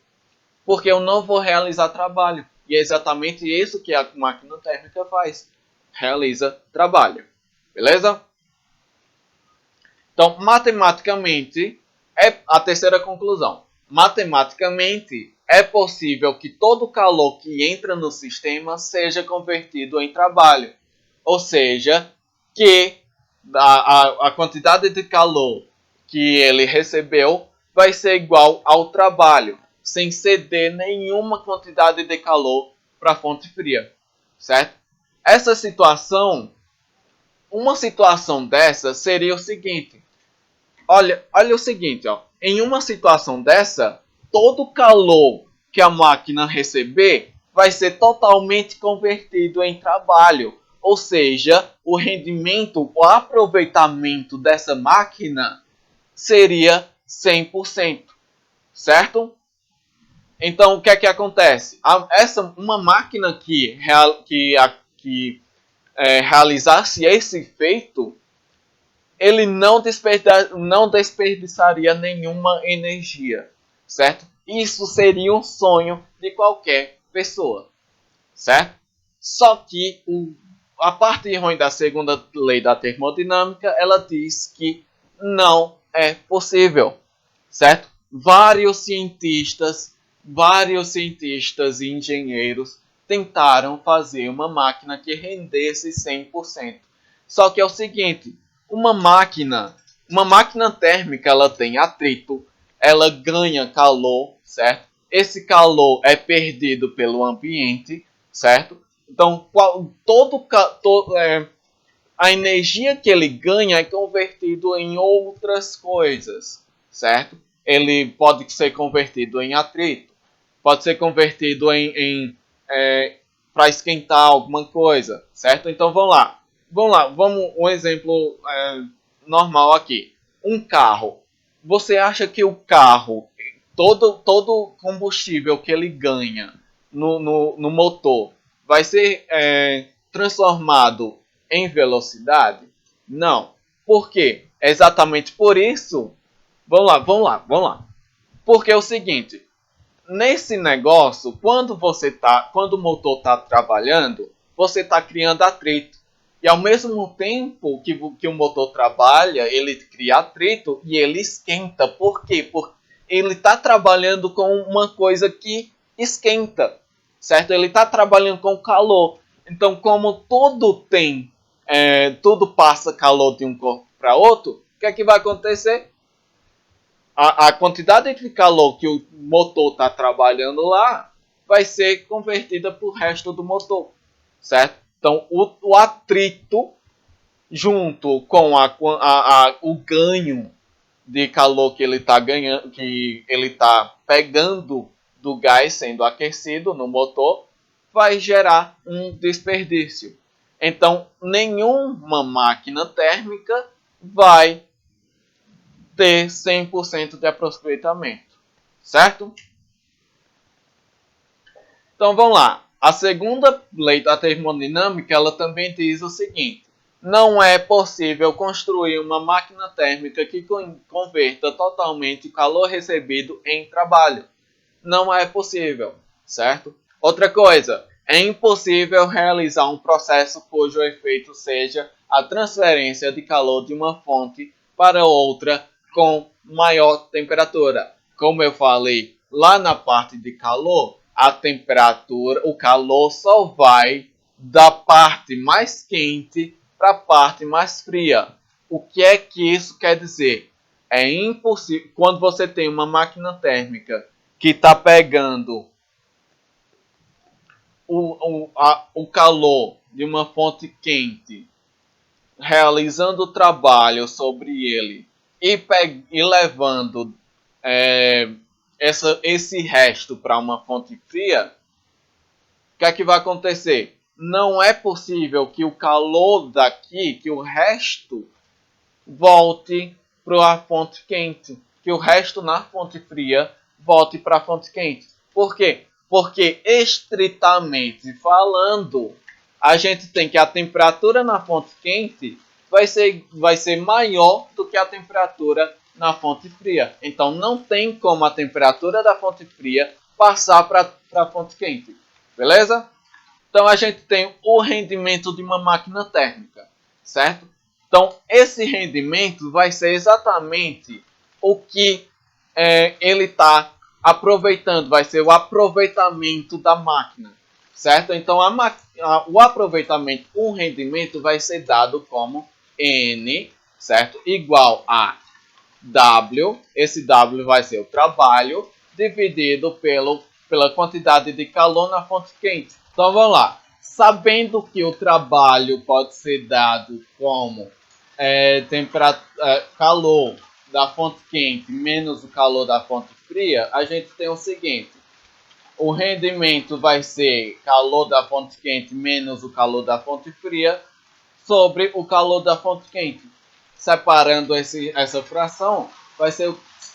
porque eu não vou realizar trabalho. E é exatamente isso que a máquina térmica faz, realiza trabalho, beleza? Então, matematicamente, é a terceira conclusão. Matematicamente, é possível que todo o calor que entra no sistema seja convertido em trabalho. Ou seja, que a quantidade de calor que ele recebeu vai ser igual ao trabalho, sem ceder nenhuma quantidade de calor para a fonte fria, certo? Essa situação, uma situação dessa seria o seguinte: olha o seguinte, ó. Em uma situação dessa, todo o calor que a máquina receber vai ser totalmente convertido em trabalho. Ou seja, o rendimento, o aproveitamento dessa máquina seria 100%, certo? Então, o que é que acontece? Uma máquina que realizasse esse feito, ele não desperdiçaria nenhuma energia, certo? Isso seria um sonho de qualquer pessoa, certo? Só que a parte ruim da segunda lei da termodinâmica, ela diz que não é possível, certo? Vários cientistas e engenheiros tentaram fazer uma máquina que rendesse 100%. Só que é o seguinte: uma máquina térmica, ela tem atrito, ela ganha calor, certo? Esse calor é perdido pelo ambiente, certo? Então, a energia que ele ganha é convertido em outras coisas, certo? Ele pode ser convertido em atrito, pode ser convertido para esquentar alguma coisa, certo? Então vamos um exemplo normal aqui. Um carro. Você acha que o carro, todo combustível que ele ganha no motor, vai ser transformado em velocidade? Não. Por quê? É exatamente por isso. Vamos lá. Porque é o seguinte: nesse negócio, quando o motor está trabalhando, você está criando atrito. E ao mesmo tempo que o motor trabalha, ele cria atrito e ele esquenta. Por quê? Porque ele está trabalhando com uma coisa que esquenta, certo? Ele está trabalhando com calor. Então, como tudo passa calor de um corpo para outro, o que é que vai acontecer? A quantidade de calor que o motor está trabalhando lá vai ser convertida para o resto do motor, certo? Então, o atrito junto com o ganho de calor que ele está ganhando, que ele está pegando do gás sendo aquecido no motor, vai gerar um desperdício. Então, nenhuma máquina térmica vai ter 100% de aproveitamento, certo? Então vamos lá. A segunda lei da termodinâmica, ela também diz o seguinte: não é possível construir uma máquina térmica que converta totalmente o calor recebido em trabalho. Não é possível, certo? Outra coisa, é impossível realizar um processo cujo efeito seja a transferência de calor de uma fonte para outra com maior temperatura. Como eu falei lá na parte de calor, a temperatura, o calor só vai da parte mais quente para a parte mais fria. O que é que isso quer dizer? É impossível, quando você tem uma máquina térmica que está pegando o calor de uma fonte quente, realizando o trabalho sobre ele e levando esse resto para uma fonte fria, o que é que vai acontecer? Não é possível que o calor daqui, que o resto, volte para a fonte quente, que o resto na fonte fria volte para a fonte quente. Por quê? Porque estritamente falando, a gente tem que a temperatura na fonte quente vai ser maior do que a temperatura na fonte fria. Então não tem como a temperatura da fonte fria passar para a fonte quente. Beleza? Então a gente tem o rendimento de uma máquina térmica, certo? Então esse rendimento vai ser exatamente o que ele está aproveitando, vai ser o aproveitamento da máquina, certo? Então o aproveitamento, o rendimento vai ser dado como N, certo? Igual a W, esse W vai ser o trabalho, dividido pela quantidade de calor na fonte quente. Então vamos lá. Sabendo que o trabalho pode ser dado como calor da fonte quente menos o calor da fonte fria, a gente tem o seguinte. O rendimento vai ser calor da fonte quente menos o calor da fonte fria sobre o calor da fonte quente. Separando essa fração,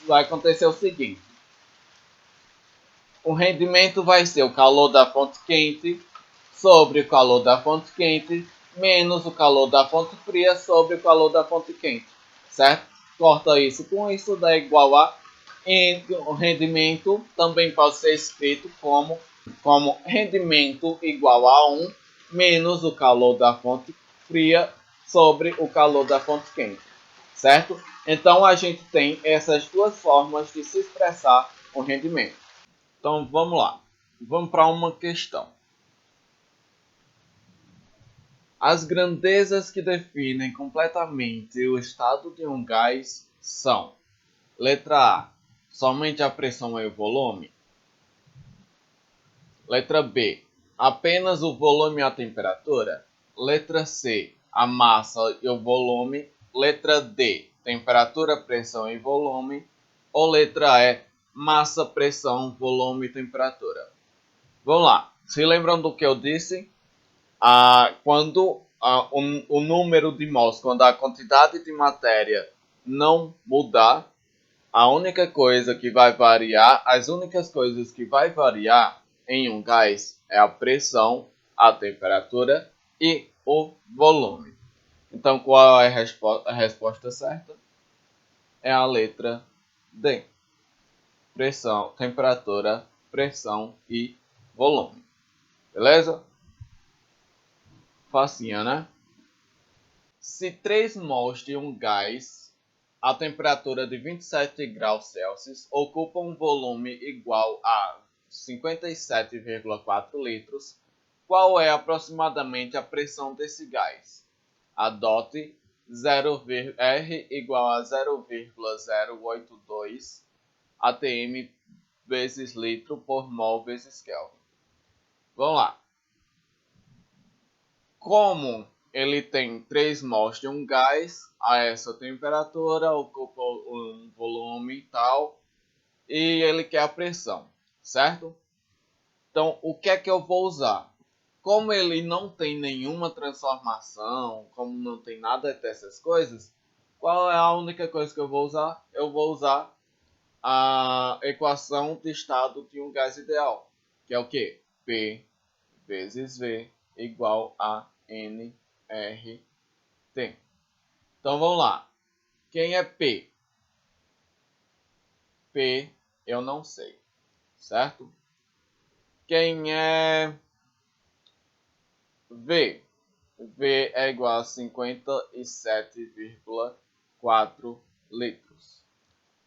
vai acontecer o seguinte. O rendimento vai ser o calor da fonte quente sobre o calor da fonte quente menos o calor da fonte fria sobre o calor da fonte quente. Certo? Corta isso com isso, dá igual a o rendimento também pode ser escrito como rendimento igual a 1 menos o calor da fonte fria sobre o calor da fonte quente, certo? Então a gente tem essas duas formas de se expressar o rendimento. Então vamos lá, vamos para uma questão. As grandezas que definem completamente o estado de um gás são: letra A, somente a pressão e o volume. Letra B, apenas o volume e a temperatura. Letra C, a massa e o volume. Letra D, temperatura, pressão e volume. Ou letra E, massa, pressão, volume e temperatura. Vamos lá. Se lembram do que eu disse? Quando o número de mols, quando a quantidade de matéria não mudar, a única coisa que vai variar, as únicas coisas que vai variar em um gás é a pressão, a temperatura e o volume. Então, qual é a resposta certa? É a letra D. Pressão, temperatura, pressão e volume. Beleza? Facinha, né? Se 3 mols de um gás a temperatura de 27 graus Celsius ocupa um volume igual a 57,4 litros, qual é aproximadamente a pressão desse gás? Adote R igual a 0,082 atm vezes litro por mol vezes Kelvin. Vamos lá. Como ele tem 3 mols de um gás a essa temperatura, ocupa um volume e tal, e ele quer a pressão, certo? Então, o que é que eu vou usar? Como ele não tem nenhuma transformação, como não tem nada dessas coisas, qual é a única coisa que eu vou usar? Eu vou usar a equação de estado de um gás ideal, que é o quê? P vezes V igual a nRT. Então vamos lá. Quem é P? P eu não sei, certo? Quem é V? V é igual a 57,4 litros.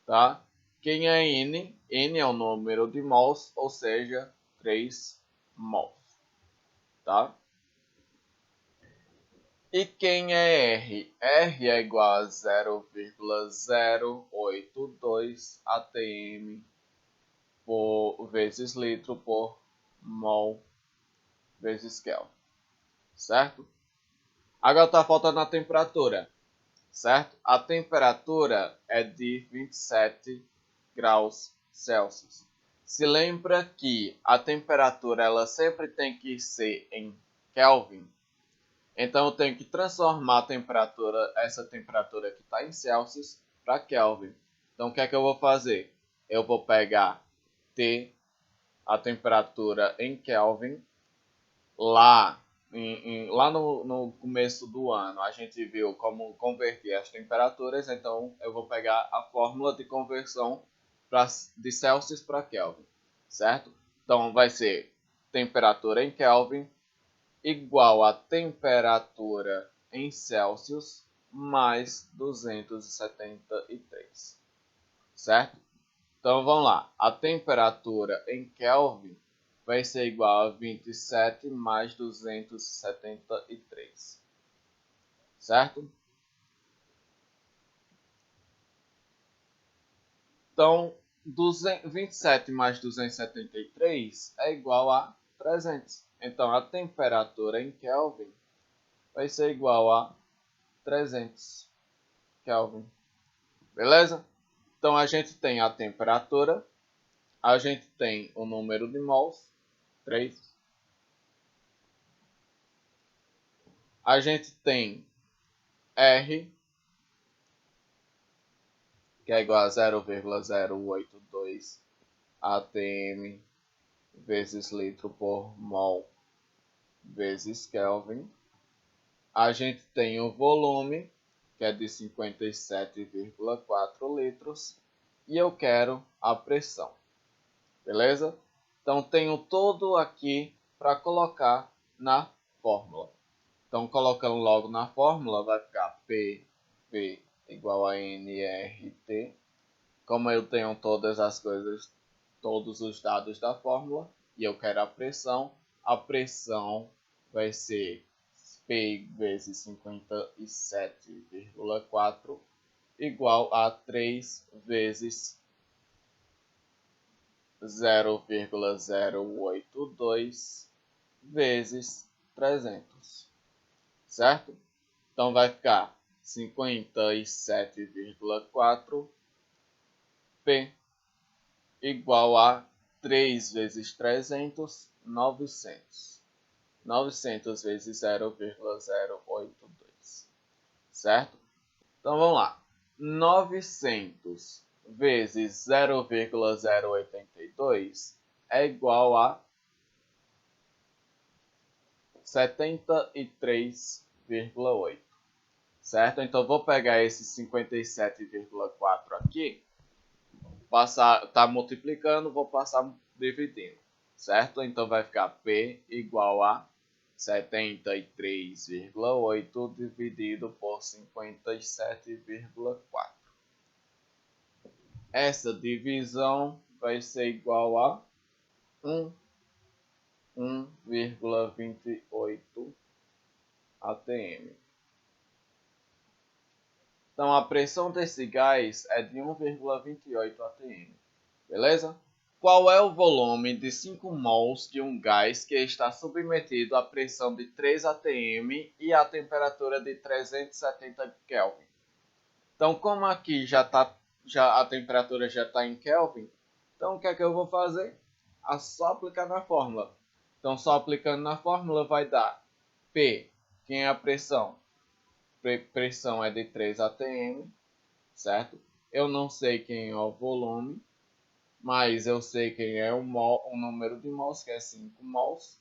Tá? Quem é N? N é o número de mols, ou seja, 3 mols. Tá? E quem é R? R é igual a 0,082 atm vezes litro por mol vezes Kelvin. Certo? Agora está faltando a temperatura. Certo? A temperatura é de 27 graus Celsius. Se lembra que a temperatura ela sempre tem que ser em Kelvin. Então eu tenho que transformar a temperatura, essa temperatura que está em Celsius, para Kelvin. Então o que é que eu vou fazer? Eu vou pegar T, a temperatura em Kelvin, lá no começo do ano a gente viu como converter as temperaturas, então eu vou pegar a fórmula de conversão de Celsius para Kelvin, certo? Então vai ser temperatura em Kelvin igual a temperatura em Celsius mais 273, certo? Então vamos lá, a temperatura em Kelvin vai ser igual a 27 mais 273, certo? Então, 27 mais 273 é igual a 300. Então, a temperatura em Kelvin vai ser igual a 300 Kelvin. Beleza? Então, a gente tem a temperatura, a gente tem o número de mols, 3. A gente tem R, que é igual a 0,082 atm vezes litro por mol vezes Kelvin. A gente tem o volume, que é de 57,4 litros, e eu quero a pressão. Beleza? Então tenho tudo aqui para colocar na fórmula. Então colocando logo na fórmula vai ficar PV igual a nRT. Como eu tenho todas as coisas, todos os dados da fórmula, e eu quero a pressão vai ser P vezes 57,4 igual a 3 vezes 0,082 vezes 300, certo? Então vai ficar 57,4 P igual a 3 vezes 300, 900. 900 vezes 0,082, certo? Então vamos lá. 900 vezes 0,082 é igual a 73,8, certo? Então vou pegar esse 57,4 aqui, tá multiplicando, vou passar dividindo, certo? Então vai ficar P igual a 73,8 dividido por 57,4. Essa divisão vai ser igual a 1,28 atm. Então a pressão desse gás é de 1,28 atm. Beleza? Qual é o volume de 5 mols de um gás que está submetido à pressão de 3 atm e à temperatura de 370 Kelvin? Então, como aqui a temperatura já está em Kelvin, então o que é que eu vou fazer? Só aplicar na fórmula. Então, só aplicando na fórmula vai dar P, quem é a pressão? Pressão é de 3 atm, certo? Eu não sei quem é o volume, mas eu sei quem é o número de mols, que é 5 mols.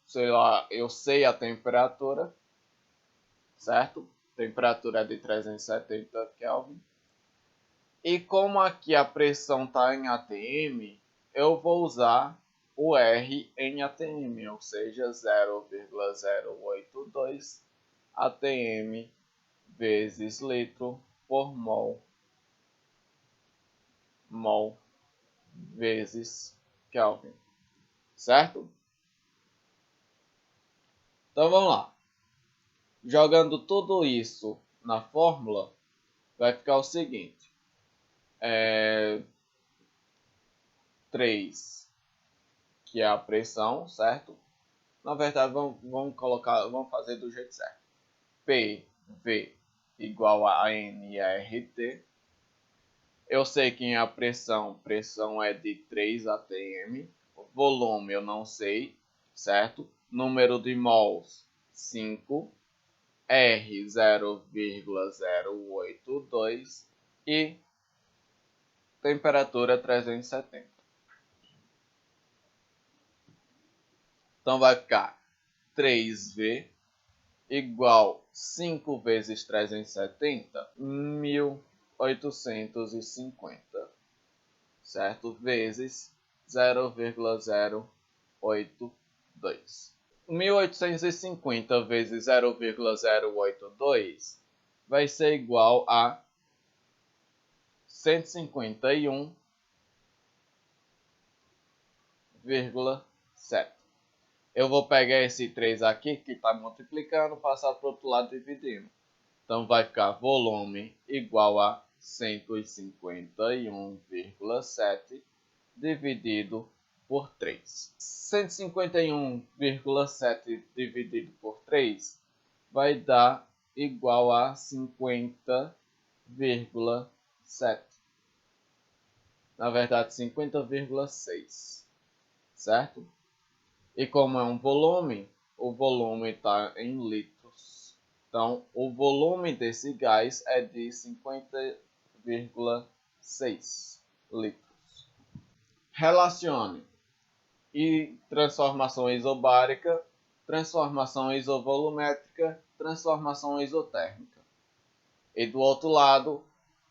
Sei lá, eu sei a temperatura, certo? Temperatura é de 370 Kelvin. E como aqui a pressão está em atm, eu vou usar o R em ATM, ou seja, 0,082 ATM vezes litro por mol vezes Kelvin, certo? Então vamos lá. Jogando tudo isso na fórmula, vai ficar o seguinte. 3, que é a pressão, certo? Na verdade, vamos fazer do jeito certo. PV igual a nRT. Eu sei que a pressão é de 3 atm. O volume eu não sei, certo? Número de mols, 5. R 0,082 e temperatura 370. Então vai ficar 3V igual 5 vezes 370, 1850, certo? Vezes 0,082. 1850 vezes 0,082 vai ser igual a 151,7. Eu vou pegar esse 3 aqui, que está multiplicando, passar para o outro lado dividindo. Então vai ficar volume igual a 151,7 dividido por 3. 151,7 dividido por 3 vai dar igual a 50,7. Na verdade, 50,6. Certo? E como é um volume, o volume está em litros. Então, o volume desse gás é de 50,6 litros. Relacione e transformação isobárica, transformação isovolumétrica, transformação isotérmica. E do outro lado,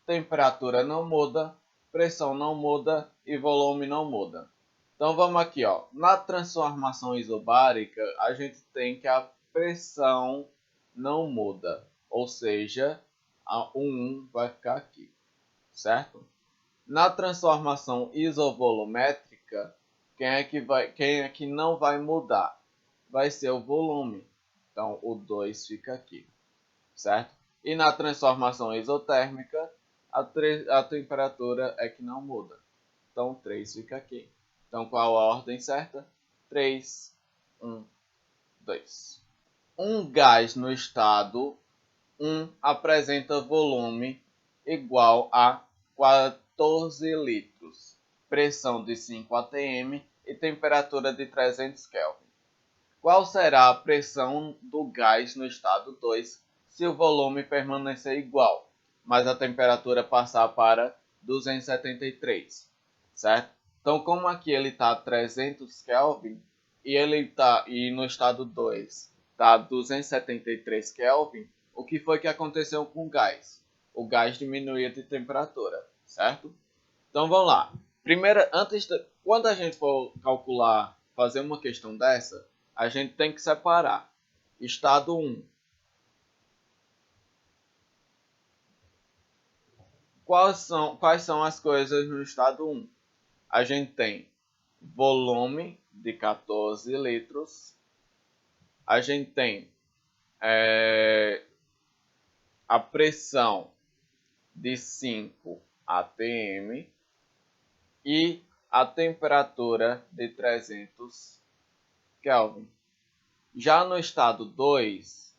temperatura não muda, pressão não muda e volume não muda. Então vamos aqui, ó. Na transformação isobárica, a gente tem que a pressão não muda, ou seja, o 1 vai ficar aqui, certo? Na transformação isovolumétrica, quem é que não vai mudar? Vai ser o volume. Então o 2 fica aqui, certo? E na transformação isotérmica, a temperatura é que não muda. Então 3 fica aqui. Então, qual a ordem certa? 3, 1, 2. Um gás no estado 1 apresenta volume igual a 14 litros, pressão de 5 atm e temperatura de 300 Kelvin. Qual será a pressão do gás no estado 2 se o volume permanecer igual, mas a temperatura passar para 273, certo? Então, como aqui ele está a 300 Kelvin e no estado 2 está a 273 Kelvin, o que foi que aconteceu com o gás? O gás diminuía de temperatura, certo? Então vamos lá. Primeiro, quando a gente for calcular, fazer uma questão dessa, a gente tem que separar estado 1. Quais são as coisas no estado 1? A gente tem volume de 14 litros. A gente tem a pressão de 5 atm e a temperatura de 300 Kelvin. Já no estado 2,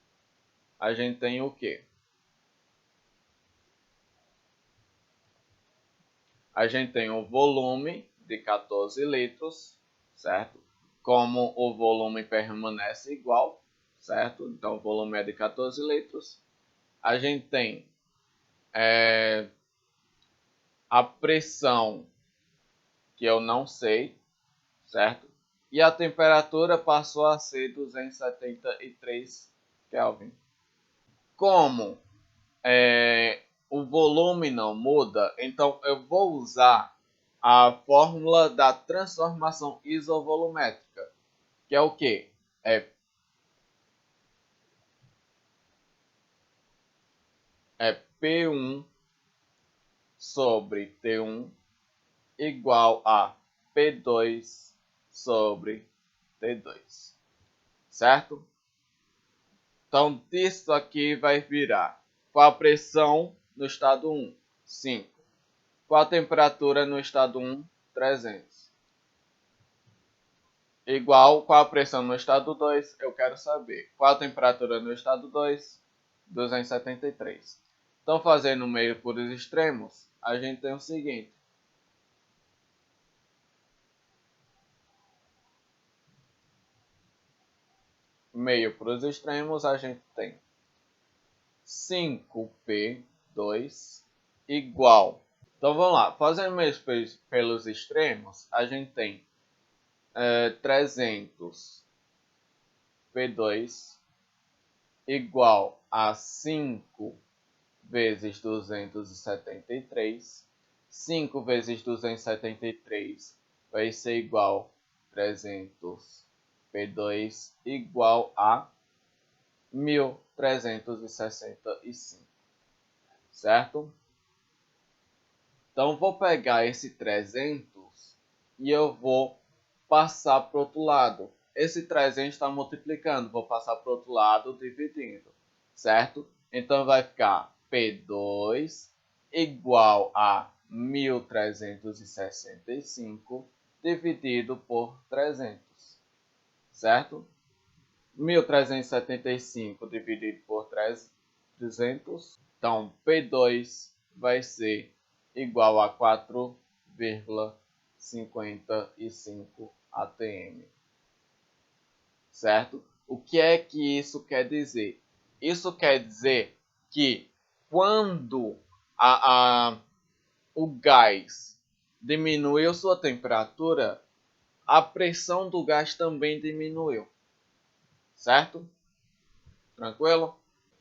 a gente tem o quê? A gente tem o volume de 14 litros, certo? Como o volume permanece igual, certo? Então, o volume é de 14 litros. A gente tem a pressão, que eu não sei, certo? E a temperatura passou a ser 273 Kelvin. Como o volume não muda, então eu vou usar a fórmula da transformação isovolumétrica, que é o quê? É P1 sobre T1 igual a P2 sobre T2, certo? Então, disso aqui vai virar qual a pressão no estado 1? 5. Qual a temperatura no estado 1? 300. Igual qual a pressão no estado 2? Eu quero saber. Qual a temperatura no estado 2? 273. Então, fazendo meio por os extremos, a gente tem o seguinte. Meio para os extremos, a gente tem 5P2 igual. Então vamos lá, fazendo meio pelos extremos, a gente tem 300P2 igual a 5 vezes 273. 5 vezes 273 vai ser igual a 300P2 igual a 1365, certo? Então, vou pegar esse 300 e eu vou passar para o outro lado. Esse 300 está multiplicando, vou passar para o outro lado dividindo, certo? Então, vai ficar P2 igual a 1365 dividido por 300, certo? 1375 dividido por 300, então P2 vai ser igual a 4,55 atm, certo? O que é que isso quer dizer? Isso quer dizer que quando o gás diminuiu sua temperatura, a pressão do gás também diminuiu, certo? Tranquilo?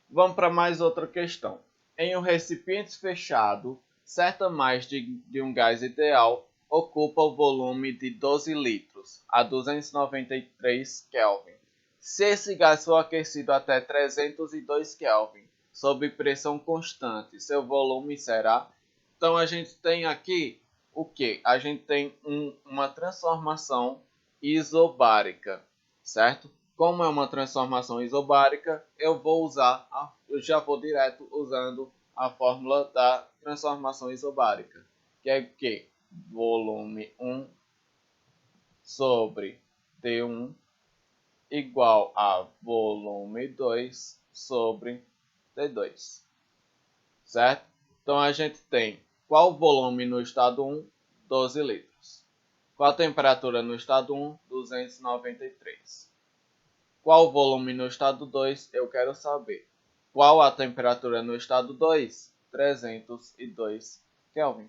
Vamos para mais outra questão. Em um recipiente fechado, certa amostra de um gás ideal ocupa o volume de 12 litros a 293 Kelvin. Se esse gás for aquecido até 302 Kelvin, sob pressão constante, seu volume será... Então a gente tem aqui o que? A gente tem uma transformação isobárica, certo? Como é uma transformação isobárica, eu já vou direto usando a fórmula da transformação isobárica, que é o que? Volume 1 sobre T1 igual a volume 2 sobre T2, certo? Então a gente tem qual o volume no estado 1? 12 litros. Qual a temperatura no estado 1? 293. Qual o volume no estado 2? Eu quero saber. Qual a temperatura no estado 2? 302 Kelvin,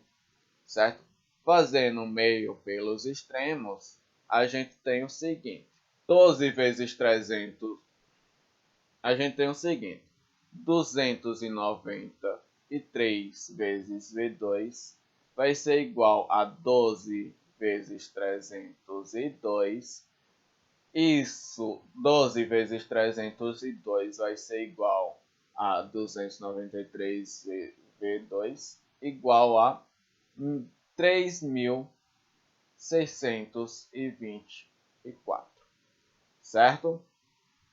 certo? Fazendo meio pelos extremos, a gente tem o seguinte. 12 vezes 300, a gente tem o seguinte. 293 vezes V2 vai ser igual a 12 vezes 302. Isso, 12 vezes 302 vai ser igual a 293 V2, igual a 3.624, certo?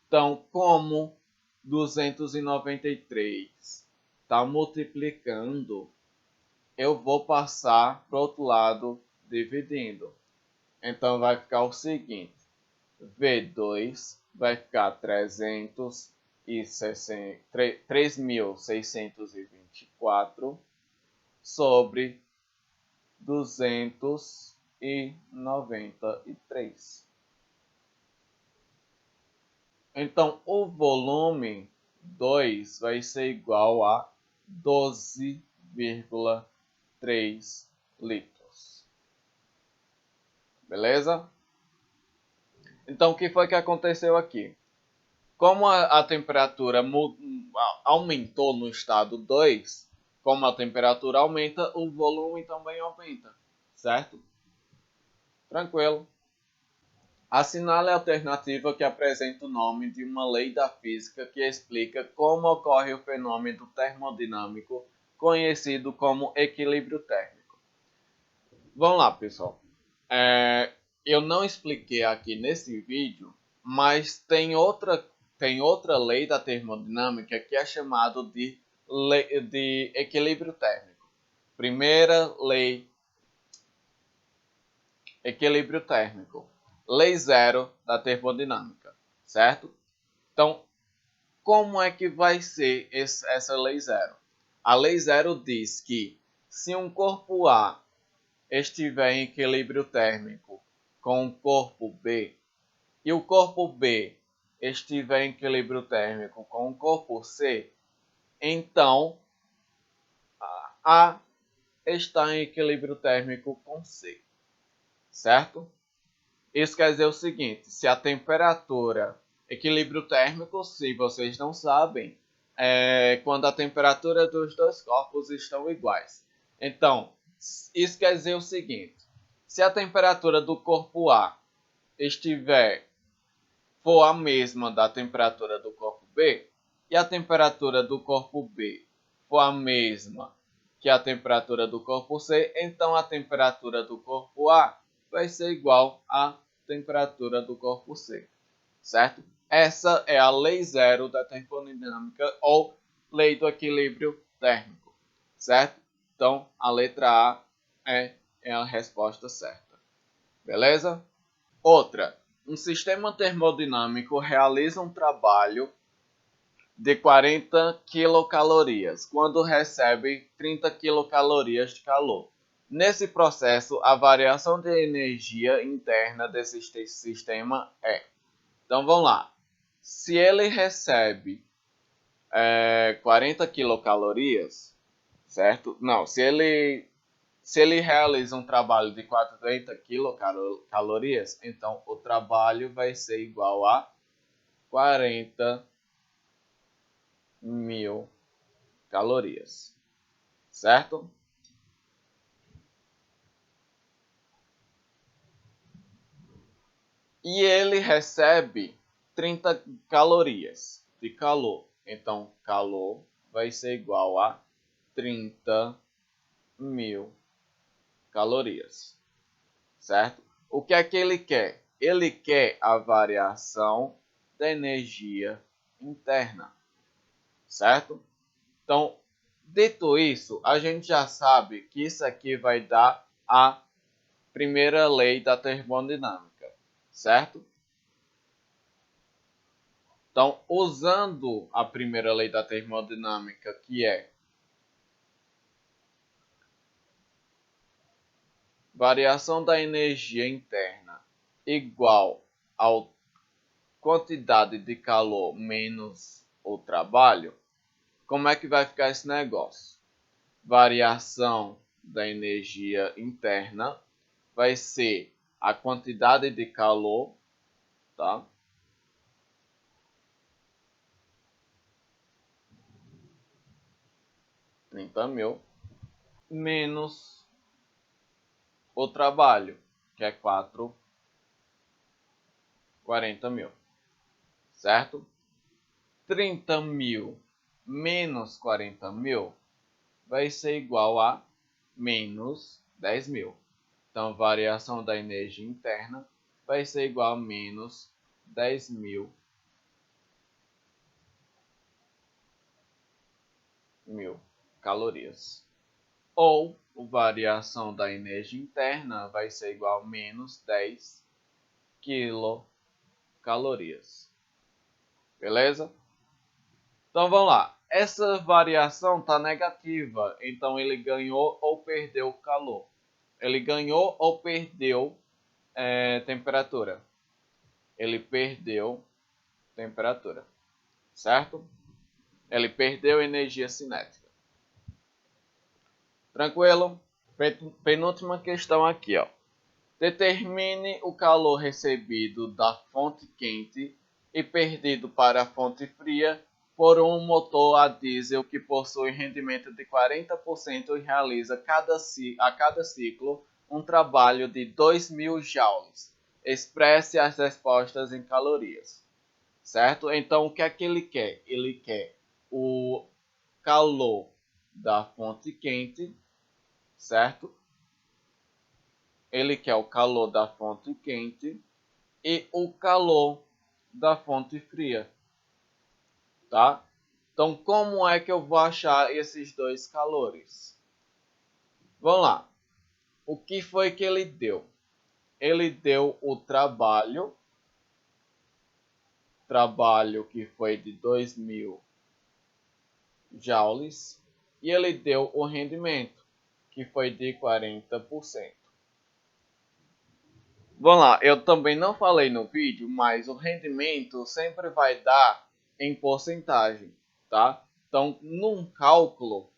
Então, como 293 está multiplicando, eu vou passar para o outro lado dividindo. Então, vai ficar o seguinte. V2 vai ficar 3.624 sobre 293. Então, o volume 2 vai ser igual a 12,3 litros. Beleza? Então, o que foi que aconteceu aqui? Como a temperatura aumentou no estado 2, como a temperatura aumenta, o volume também aumenta, certo? Tranquilo. Assinale a alternativa que apresenta o nome de uma lei da física que explica como ocorre o fenômeno termodinâmico conhecido como equilíbrio térmico. Vamos lá, pessoal. Eu não expliquei aqui nesse vídeo, mas tem outra lei da termodinâmica que é chamada de equilíbrio térmico. Primeira lei, equilíbrio térmico. Lei zero da termodinâmica, certo? Então, como é que vai ser essa lei zero? A lei zero diz que se um corpo A estiver em equilíbrio térmico com o corpo B e o corpo B estiver em equilíbrio térmico com o corpo C, então A está em equilíbrio térmico com C, certo? Isso quer dizer o seguinte, se a temperatura, equilíbrio térmico, se vocês não sabem, é quando a temperatura dos dois corpos estão iguais. Então, isso quer dizer o seguinte, se a temperatura do corpo A for a mesma da temperatura do corpo B, e a temperatura do corpo B for a mesma que a temperatura do corpo C, então a temperatura do corpo A vai ser igual à temperatura do corpo C, certo? Essa é a lei zero da termodinâmica ou lei do equilíbrio térmico, certo? Então, a letra A é a resposta certa, beleza? Outra, um sistema termodinâmico realiza um trabalho de 40 quilocalorias quando recebe 30 quilocalorias de calor. Nesse processo, a variação de energia interna desse sistema é. Então vamos lá. Se ele recebe 40 quilocalorias, certo? Não, se ele realiza um trabalho de 40 quilocalorias, então o trabalho vai ser igual a 40.000 calorias, certo? E ele recebe 30 calorias de calor. Então, calor vai ser igual a 30.000 calorias, certo? O que é que ele quer? Ele quer a variação da energia interna, certo? Então, dito isso, a gente já sabe que isso aqui vai dar a primeira lei da termodinâmica, certo? Então, usando a primeira lei da termodinâmica, que é variação da energia interna igual à quantidade de calor menos o trabalho, como é que vai ficar esse negócio? Variação da energia interna vai ser a quantidade de calor, tá? (30.000) menos o trabalho, que é 40.000, certo? 30.000 menos 40.000 vai ser igual a menos 10.000. Então, a variação da energia interna vai ser igual a menos 10.000 calorias. Ou a variação da energia interna vai ser igual a menos 10 quilocalorias. Beleza? Então vamos lá. Essa variação está negativa, então ele ganhou ou perdeu calor. Ele ganhou ou perdeu temperatura. Ele perdeu temperatura, certo? Ele perdeu energia cinética. Tranquilo? Penúltima questão aqui, ó. Determine o calor recebido da fonte quente e perdido para a fonte fria por um motor a diesel que possui rendimento de 40% e realiza a cada ciclo um trabalho de 2.000 joules. Expresse as respostas em calorias. Certo? Então, o que é que ele quer? Ele quer o calor da fonte quente, certo? Ele quer o calor da fonte quente e o calor da fonte fria, tá? Então, como é que eu vou achar esses dois calores? Vamos lá. O que foi que ele deu? Ele deu o trabalho que foi de 2.000 joules, e ele deu o rendimento, que foi de 40%. Vamos lá, eu também não falei no vídeo, mas o rendimento sempre vai dar em porcentagem, tá? Então, num cálculo,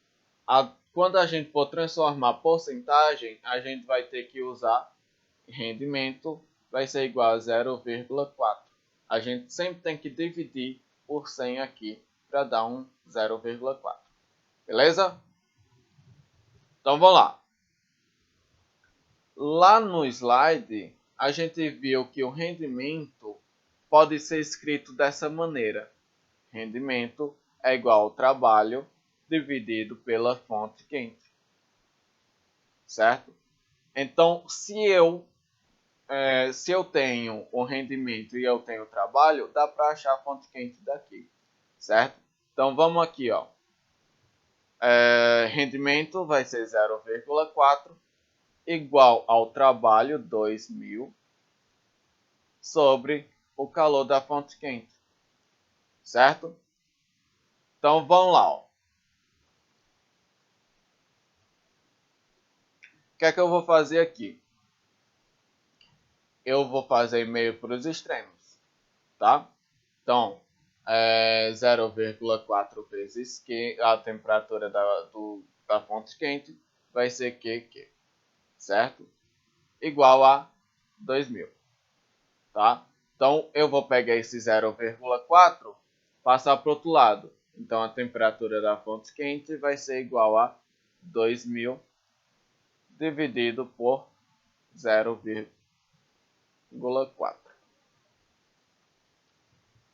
quando a gente for transformar porcentagem, a gente vai ter que usar rendimento, vai ser igual a 0,4. A gente sempre tem que dividir por 100 aqui para dar um 0,4. Beleza? Então, vamos lá. Lá no slide, a gente viu que o rendimento pode ser escrito dessa maneira. Rendimento é igual ao trabalho dividido pela fonte quente. Certo? Então, se eu tenho o rendimento e eu tenho o trabalho, dá para achar a fonte quente daqui. Certo? Então, vamos aqui. Ó. Rendimento vai ser 0,4 igual ao trabalho 2.000 sobre o calor da fonte quente, certo? Então vamos lá. Ó. O que é que eu vou fazer aqui? Eu vou fazer meio para os extremos, tá? Então, 0,4 vezes que a temperatura da fonte quente vai ser Q, certo? Igual a 2.000, tá? Então, eu vou pegar esse 0,4, passar para o outro lado. Então, a temperatura da fonte quente vai ser igual a 2.000 dividido por 0,4.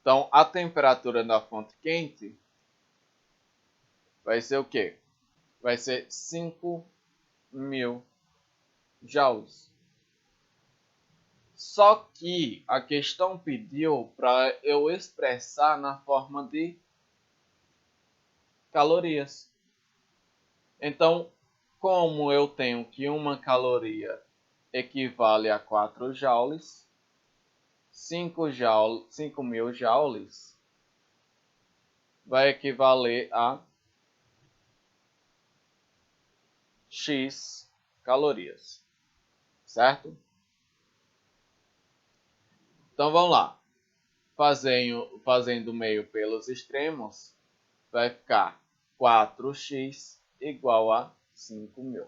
Então, a temperatura da fonte quente vai ser o quê? Vai ser 5.000 joules. Só que a questão pediu para eu expressar na forma de calorias. Então, como eu tenho que uma caloria equivale a 4 joules, 5.000 joules vai equivaler a X calorias, certo? Então vamos lá. Fazendo o meio pelos extremos, vai ficar 4x igual a 5.000.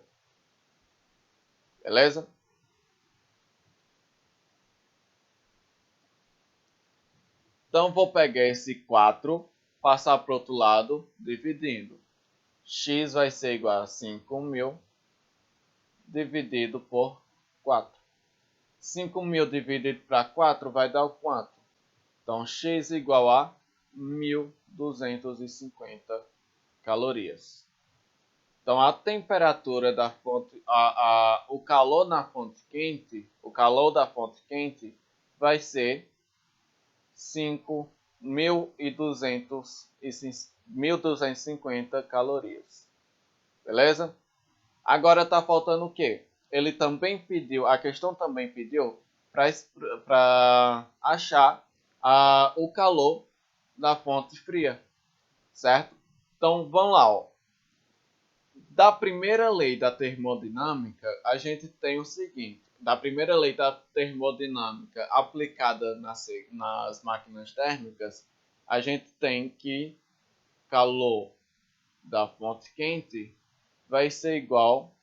Beleza? Então vou pegar esse 4, passar para o outro lado, dividindo. X vai ser igual a 5.000 dividido por 4. 5.000 dividido para 4 vai dar o quanto? Então, X igual a 1.250 calorias. Então, a temperatura da fonte, o calor na fonte quente, o calor da fonte quente vai ser 1.250 calorias. Beleza? Agora está faltando o quê? Ele também pediu, a questão também pediu para achar o calor da fonte fria, certo? Então vamos lá. Ó. Da primeira lei da termodinâmica, a gente tem o seguinte: da primeira lei da termodinâmica aplicada nas máquinas térmicas, a gente tem que calor da fonte quente vai ser igual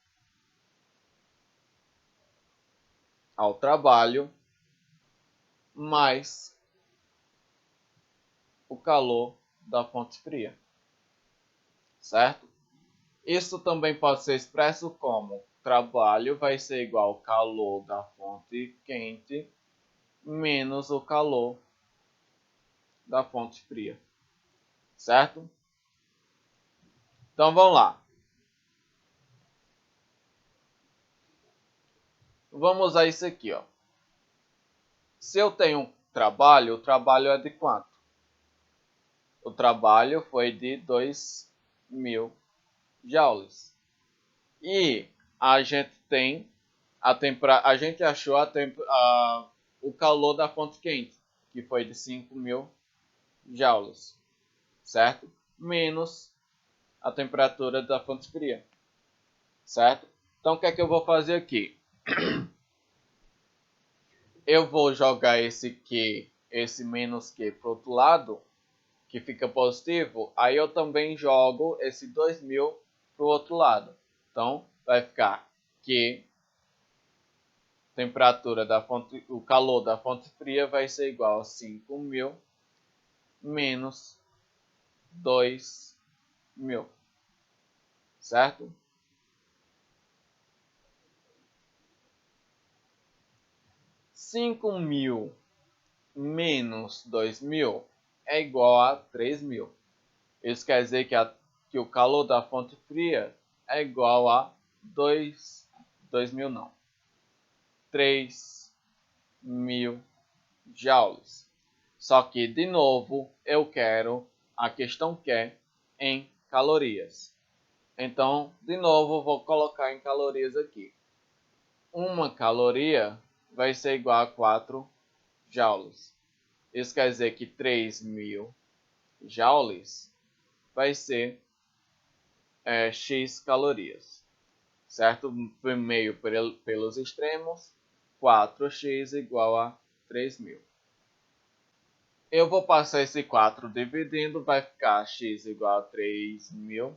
ao trabalho mais o calor da fonte fria, certo? Isso também pode ser expresso como trabalho vai ser igual ao calor da fonte quente menos o calor da fonte fria, certo? Então vamos lá. Vamos usar isso aqui, ó. Se eu tenho trabalho, o trabalho é de quanto? O trabalho foi de 2.000 joules. E a gente tem a gente achou o calor da fonte quente, que foi de 5.000 joules, certo? Menos a temperatura da fonte fria, certo? Então o que é que eu vou fazer aqui? Eu vou jogar esse Q, esse menos Q para o outro lado, que fica positivo. Aí eu também jogo esse 2.000 para o outro lado. Então vai ficar Q, temperatura da fonte, o calor da fonte fria vai ser igual a 5.000 menos 2.000, certo? 5.000 menos 2.000 é igual a 3.000. Isso quer dizer que o calor da fonte fria é igual a 2.000 não, 3.000 joules. Só que, de novo, a questão quer em calorias. Então, de novo, vou colocar em calorias aqui. Uma caloria vai ser igual a 4 joules. Isso quer dizer que 3.000 joules vai ser X calorias, certo? Meio pelos extremos, 4x igual a 3.000. Eu vou passar esse 4 dividindo, vai ficar x igual a 3.000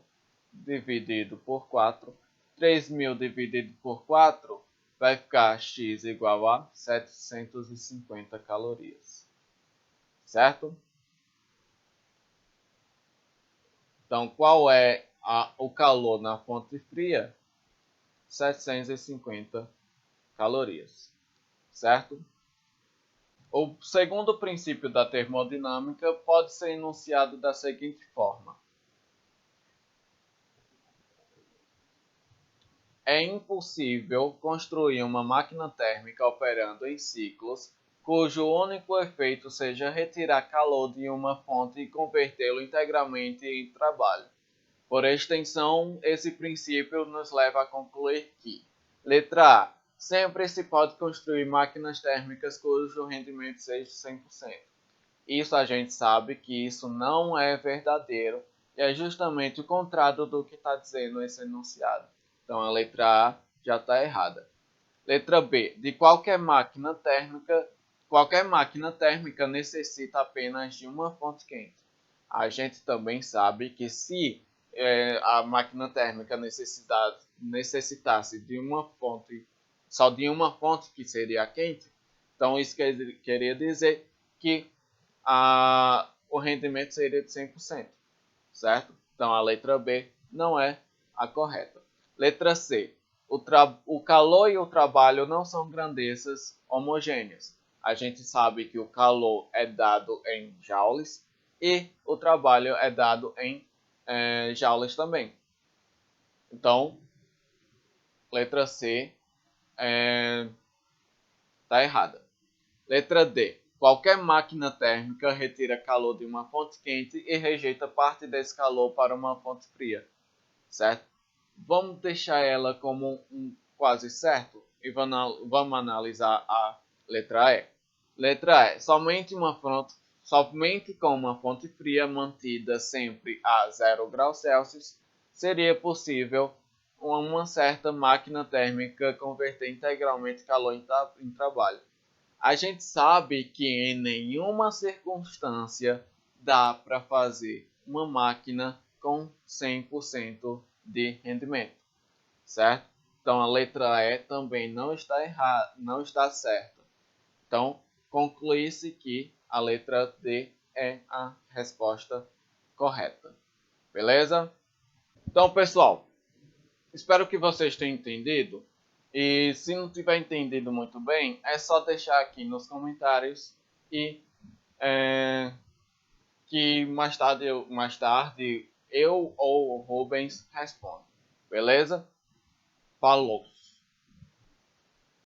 dividido por 4. 3.000 dividido por 4 vai ficar x igual a 750 calorias, certo? Então, qual é o calor na fonte fria? 750 calorias, certo? O segundo princípio da termodinâmica pode ser enunciado da seguinte forma: é impossível construir uma máquina térmica operando em ciclos cujo único efeito seja retirar calor de uma fonte e convertê-lo integralmente em trabalho. Por extensão, esse princípio nos leva a concluir que, letra A, sempre se pode construir máquinas térmicas cujo rendimento seja 100%. Isso a gente sabe que isso não é verdadeiro e é justamente o contrário do que está dizendo esse enunciado. Então a letra A já está errada. Letra B, de qualquer máquina térmica necessita apenas de uma fonte quente. A gente também sabe que se a máquina térmica necessitasse de uma fonte, só de uma fonte que seria quente, então isso queria dizer que o rendimento seria de 100%, certo? Então a letra B não é a correta. Letra C, o calor e o trabalho não são grandezas homogêneas. A gente sabe que o calor é dado em joules e o trabalho é dado em joules também. Então, letra C está errada. Letra D. Qualquer máquina térmica retira calor de uma fonte quente e rejeita parte desse calor para uma fonte fria, certo? Vamos deixar ela como um quase certo e vamos analisar a letra E. Letra E. Somente com uma fonte fria mantida sempre a 0 graus Celsius seria possível uma certa máquina térmica converter integralmente calor em trabalho. A gente sabe que em nenhuma circunstância dá para fazer uma máquina com 100% de rendimento, certo? Então a letra E também não está errada, não está certa. Então conclui-se que a letra D é a resposta correta. Beleza? Então, pessoal, Espero que vocês tenham entendido. E se não tiver entendido muito bem, é só deixar aqui nos comentários e que mais tarde eu ou o Rubens responde. Beleza? Falou!